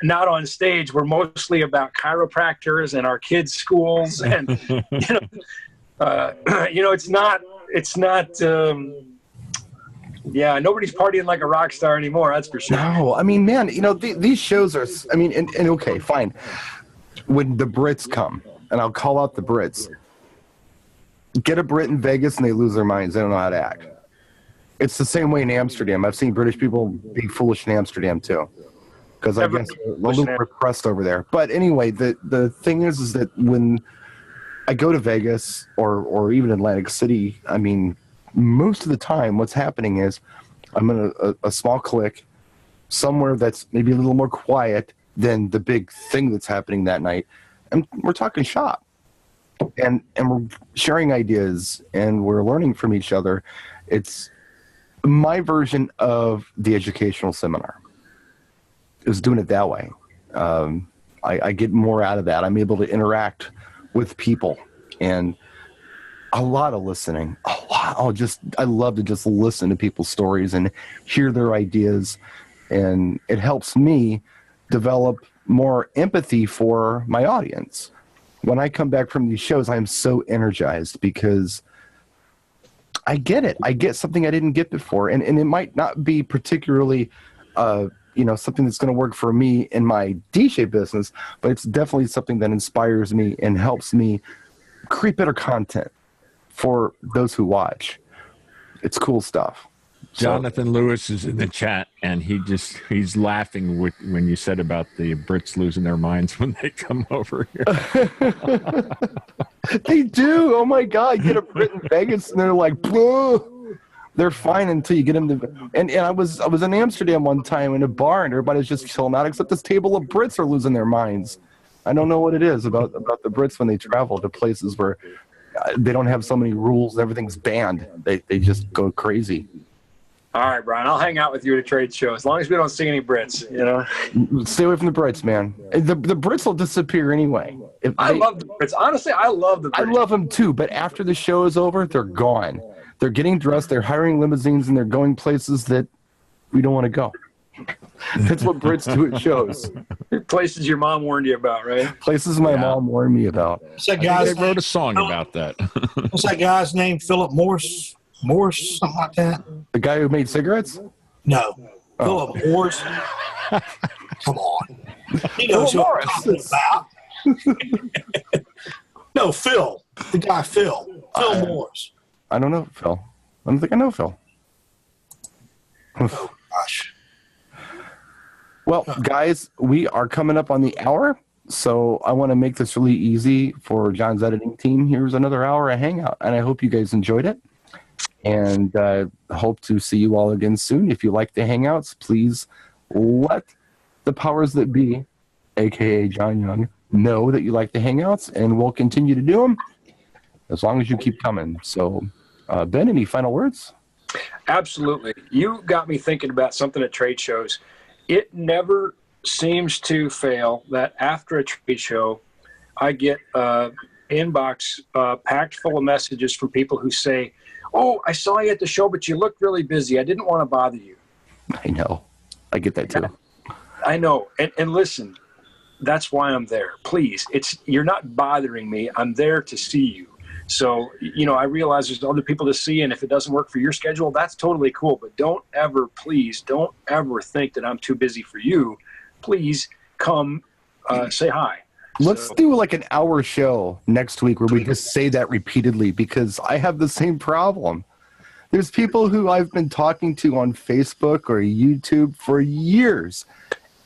not on stage were mostly about chiropractors and our kids' schools, and it's not. Yeah, nobody's partying like a rock star anymore, that's for sure. No, I mean, man, these shows are, I mean, and okay, fine. When the Brits come, and I'll call out the Brits, get a Brit in Vegas and they lose their minds. They don't know how to act. It's the same way in Amsterdam. I've seen British people be foolish in Amsterdam, too. Because I guess they're a little repressed over there. But anyway, the thing is that when I go to Vegas or even Atlantic City, I mean, most of the time what's happening is I'm in a small clique somewhere that's maybe a little more quiet than the big thing that's happening that night, and we're talking shop, and we're sharing ideas and we're learning from each other. It's my version of the educational seminar is doing it that way. I get more out of that. I'm able to interact with people and a lot of listening. I love to just listen to people's stories and hear their ideas, and it helps me develop more empathy for my audience. When I come back from these shows, I'm so energized because I get it. I get something I didn't get before, and it might not be particularly something that's going to work for me in my DJ business, but it's definitely something that inspires me and helps me create better content for those who watch. It's cool stuff. Jonathan Lewis is in the chat, and he's laughing when you said about the Brits losing their minds when they come over here. They do. Oh my God! You get a Brit in Vegas, and they're like, "Boo." They're fine until you get them to. And I was in Amsterdam one time in a bar, and everybody's just chilling out, except this table of Brits are losing their minds. I don't know what it is about the Brits when they travel to places where they don't have so many rules and everything's banned. They just go crazy. All right, Brian, I'll hang out with you at a trade show as long as we don't see any Brits, Stay away from the Brits, man. The Brits will disappear anyway. I love the Brits. Honestly, I love the Brits. I love them too, but after the show is over, they're gone. They're getting dressed, they're hiring limousines, and they're going places that we don't want to go. That's what Brits do at shows. Places your mom warned you about, right? Places my mom warned me about. I wrote a song about that. What's that guy's name? Philip Morse? Morse, something like that? The guy who made cigarettes? No. Philip Morse. Come on. He knows who I'm talking about. No, Phil. The guy Phil. Phil Morse. I don't know Phil. I don't think I know Phil. Oh, gosh. Well, guys, we are coming up on the hour, so I want to make this really easy for John's editing team. Here's another hour of Hangout, and I hope you guys enjoyed it, and hope to see you all again soon. If you like the Hangouts, please let the powers that be, a.k.a. John Young, know that you like the Hangouts, and we'll continue to do them as long as you keep coming. So, Ben, any final words? Absolutely. You got me thinking about something at trade shows. It never seems to fail that after a trade show, I get inbox packed full of messages from people who say, "Oh, I saw you at the show, but you looked really busy. I didn't want to bother you." I know. I get that too. I know. And listen, that's why I'm there. Please, you're not bothering me. I'm there to see you. So, I realize there's other people to see, and if it doesn't work for your schedule, that's totally cool. But don't ever think that I'm too busy for you. Please come say hi. Let's do like an hour show next week where we just say that repeatedly, because I have the same problem. There's people who I've been talking to on Facebook or YouTube for years,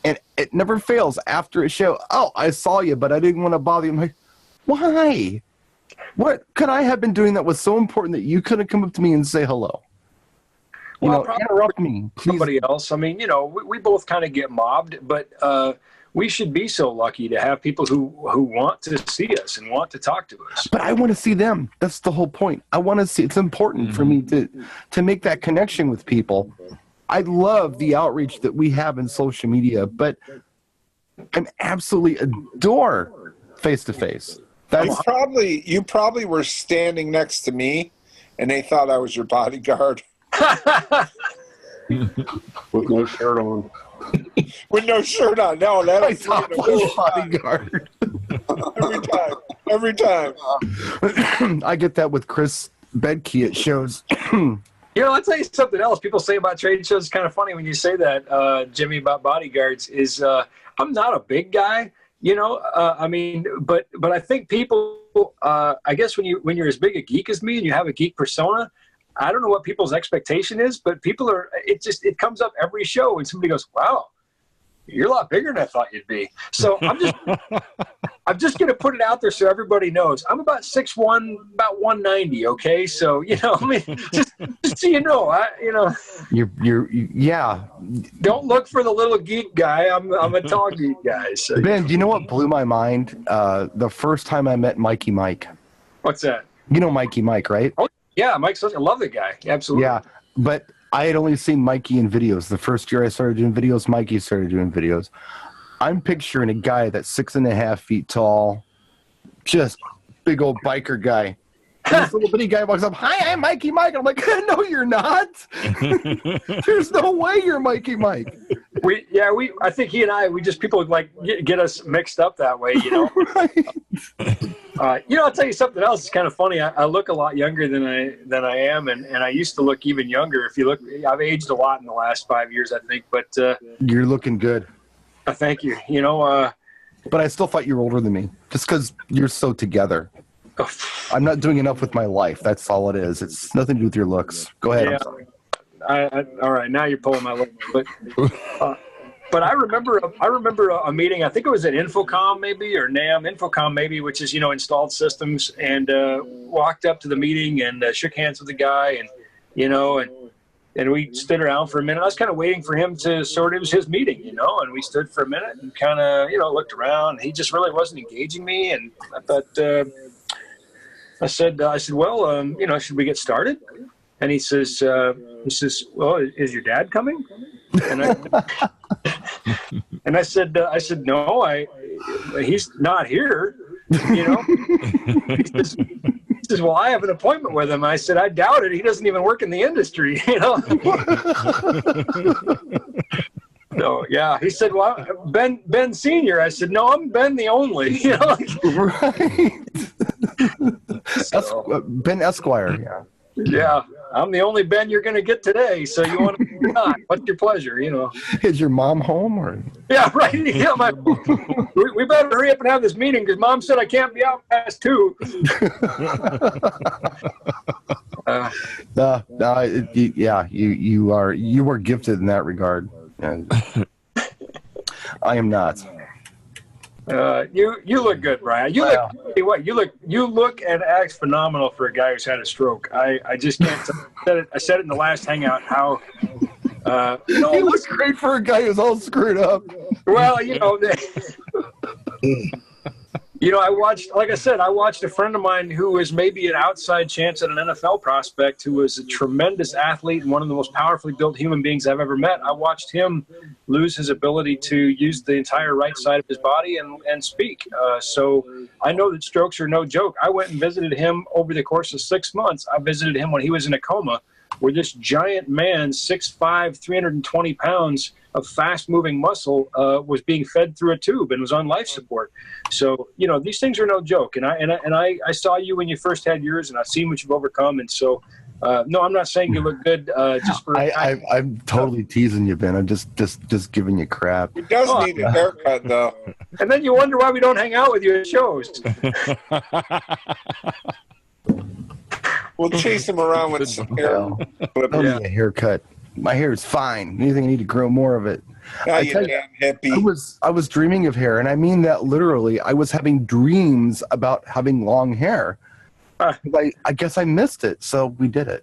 and it never fails after a show. "Oh, I saw you, but I didn't want to bother you." I'm like, why? What could I have been doing that was so important that you couldn't come up to me and say hello? Interrupt me, please. Somebody else. I mean, we both kind of get mobbed, but we should be so lucky to have people who want to see us and want to talk to us. But I want to see them. That's the whole point. I want to see. It's important for me to make that connection with people. I love the outreach that we have in social media, but I absolutely adore face-to-face. You probably were standing next to me, and they thought I was your bodyguard. With no shirt on. With no shirt on. No, that was bodyguard. Every time. I get that with Chris Bedke at shows. I'll tell you something else people say about trade shows. It's kind of funny when you say that, Jimmy, about bodyguards, is I'm not a big guy, but I think people, I guess when you're as big a geek as me and you have a geek persona, I don't know what people's expectation is, but it comes up every show and somebody goes, wow, you're a lot bigger than I thought you'd be. So I'm just going to put it out there so everybody knows. I'm about 6'1", about 190. Okay. So, just so you know, yeah. Don't look for the little geek guy. I'm a tall geek guy. So, Ben, do you know what blew my mind? The first time I met Mikey Mike. What's that? You know Mikey Mike, right? Oh, yeah. Mike's such a lovely guy. Absolutely. Yeah. But I had only seen Mikey in videos. The first year I started doing videos, Mikey started doing videos. I'm picturing a guy that's 6.5 feet tall, just big old biker guy. And this little bitty guy walks up, hi, I'm Mikey Mike. I'm like, no, you're not. There's no way you're Mikey Mike. I think he and I, people like get us mixed up that way, Right. I'll tell you something else. It's kind of funny. I look a lot younger than I am, and I used to look even younger. If you look, I've aged a lot in the last 5 years, I think. But you're looking good. Thank you. But I still thought you were older than me, just because you're so together. I'm not doing enough with my life. That's all it is. It's nothing to do with your looks. Go ahead. Yeah. I'm sorry. All right, now you're pulling my leg. But I remember a meeting. I think it was at Infocom maybe, or NAM Infocom maybe, which is installed systems. And walked up to the meeting and shook hands with the guy, and we stood around for a minute. I was kind of waiting for him to it was his meeting, and we stood for a minute and kind of looked around. He just really wasn't engaging me, and I thought. I said, well, should we get started? And he says, well, is your dad coming? And I said, no, he's not here. He says, well, I have an appointment with him. I said, I doubt it. He doesn't even work in the industry. So yeah, he said, well, Ben Senior. I said, no, I'm Ben the only. Right. Ben Esquire. Yeah. Yeah, I'm the only Ben you're going to get today. So you want to not? What's your pleasure? Is your mom home or? Yeah, right. Yeah, we better hurry up and have this meeting because Mom said I can't be out past 2. You were gifted in that regard. I am not. You look good, Brian. You look and act phenomenal for a guy who's had a stroke. I just can't. I said it in the last hangout. How you look great for a guy who's all screwed up. Well, I watched a friend of mine who was maybe an outside chance at an NFL prospect, who was a tremendous athlete and one of the most powerfully built human beings I've ever met. I watched him lose his ability to use the entire right side of his body and speak. So I know that strokes are no joke. I went and visited him over the course of 6 months. I visited him when he was in a coma, where this giant man, 6'5", 320 pounds of fast-moving muscle, was being fed through a tube and was on life support. So, these things are no joke. And I saw you when you first had yours, and I've seen what you've overcome. And so, no, I'm not saying you look good. Just for I'm totally teasing you, Ben. I'm just giving you crap. He does need a haircut, though. And then you wonder why we don't hang out with you at shows. We'll chase him around with some hair. Don't need a haircut. My hair is fine. Anything I need to grow more of it. I was dreaming of hair, and I mean that literally. I was having dreams about having long hair. I guess I missed it, so we did it.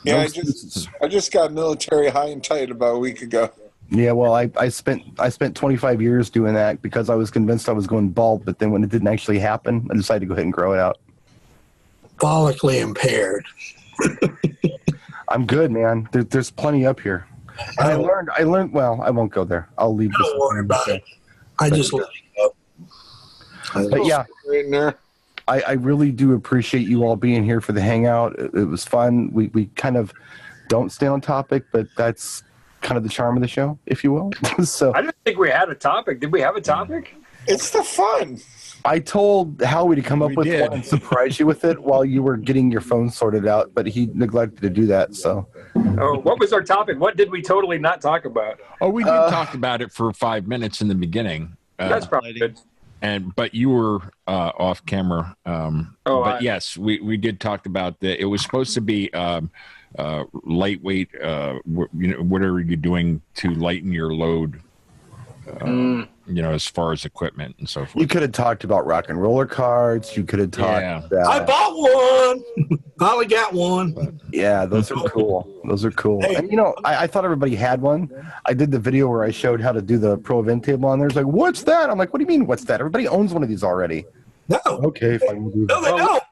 Yeah, I just got military high and tight about a week ago. Yeah, well, I spent 25 years doing that because I was convinced I was going bald, but then when it didn't actually happen, I decided to go ahead and grow it out. Follically impaired. I'm good, man. There's plenty up here. And I learned. Well, I won't go there. I'll leave. Don't worry about it. I just let it go. But yeah, Right in there. I really do appreciate you all being here for the hangout. It was fun. We kind of don't stay on topic, but that's kind of the charm of the show, if you will. So I didn't think we had a topic. Did we have a topic? It's the fun. I told Howie to come up with one and surprise you with it while you were getting your phone sorted out, but he neglected to do that. So, what was our topic? What did we totally not talk about? Oh, we did talk about it for 5 minutes in the beginning. That's probably good. But you were off camera. But yes, we did talk about that. It was supposed to be lightweight. What are you doing to lighten your load? As far as equipment and so forth. You could have talked about rock and roller carts. You could have talked about... I bought one. Finally got one. Yeah, those are cool. Those are cool. Hey. And I thought everybody had one. I did the video where I showed how to do the Pro Event table on there. It's like, what's that? I'm like, what do you mean, what's that? Everybody owns one of these already. No. Okay, if I can do that. No, they don't.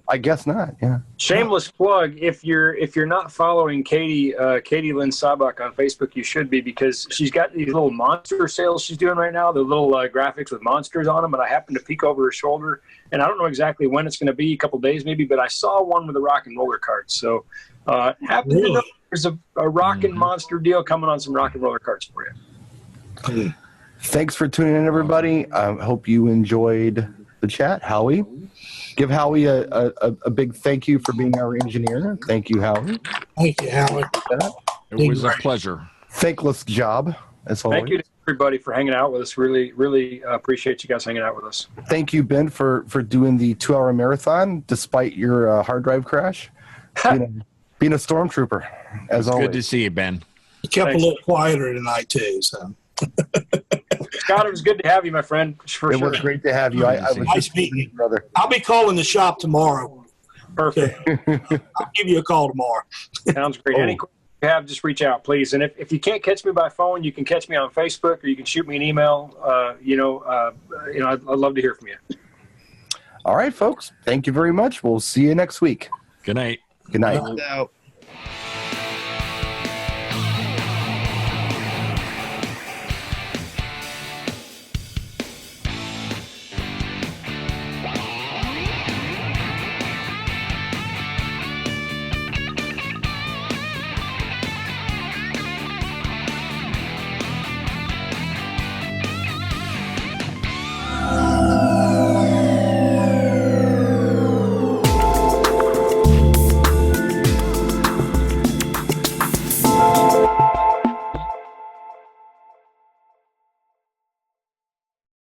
I guess not. Yeah. Shameless plug. If you're not following Katie Lynn Sabak on Facebook, you should be, because she's got these little monster sales she's doing right now. The little graphics with monsters on them. And I happened to peek over her shoulder, and I don't know exactly when it's going to be, a couple days maybe, but I saw one with a rock and roller carts. So happen to know there's a rock and monster deal coming on some rock and roller carts for you. Thanks for tuning in, everybody. I hope you enjoyed the chat. Howie, give Howie a big thank you for being our engineer. Thank you, Howie. Thank you, Howie. It was a pleasure. Thankless job, as always. Thank you to everybody for hanging out with us. Really, really appreciate you guys hanging out with us. Thank you, Ben, for doing the 2-hour marathon despite your hard drive crash. Being a stormtrooper, as always. Good to see you, Ben. You kept a little quieter tonight, too. So. Scott, it was good to have you, my friend. It was great to have you. I was nice meeting you, brother. I'll be calling the shop tomorrow. Perfect. I'll give you a call tomorrow. Sounds great. Any questions you have, just reach out, please. And if you can't catch me by phone, you can catch me on Facebook, or you can shoot me an email. I'd love to hear from you. All right, folks. Thank you very much. We'll see you next week. Good night. Good night.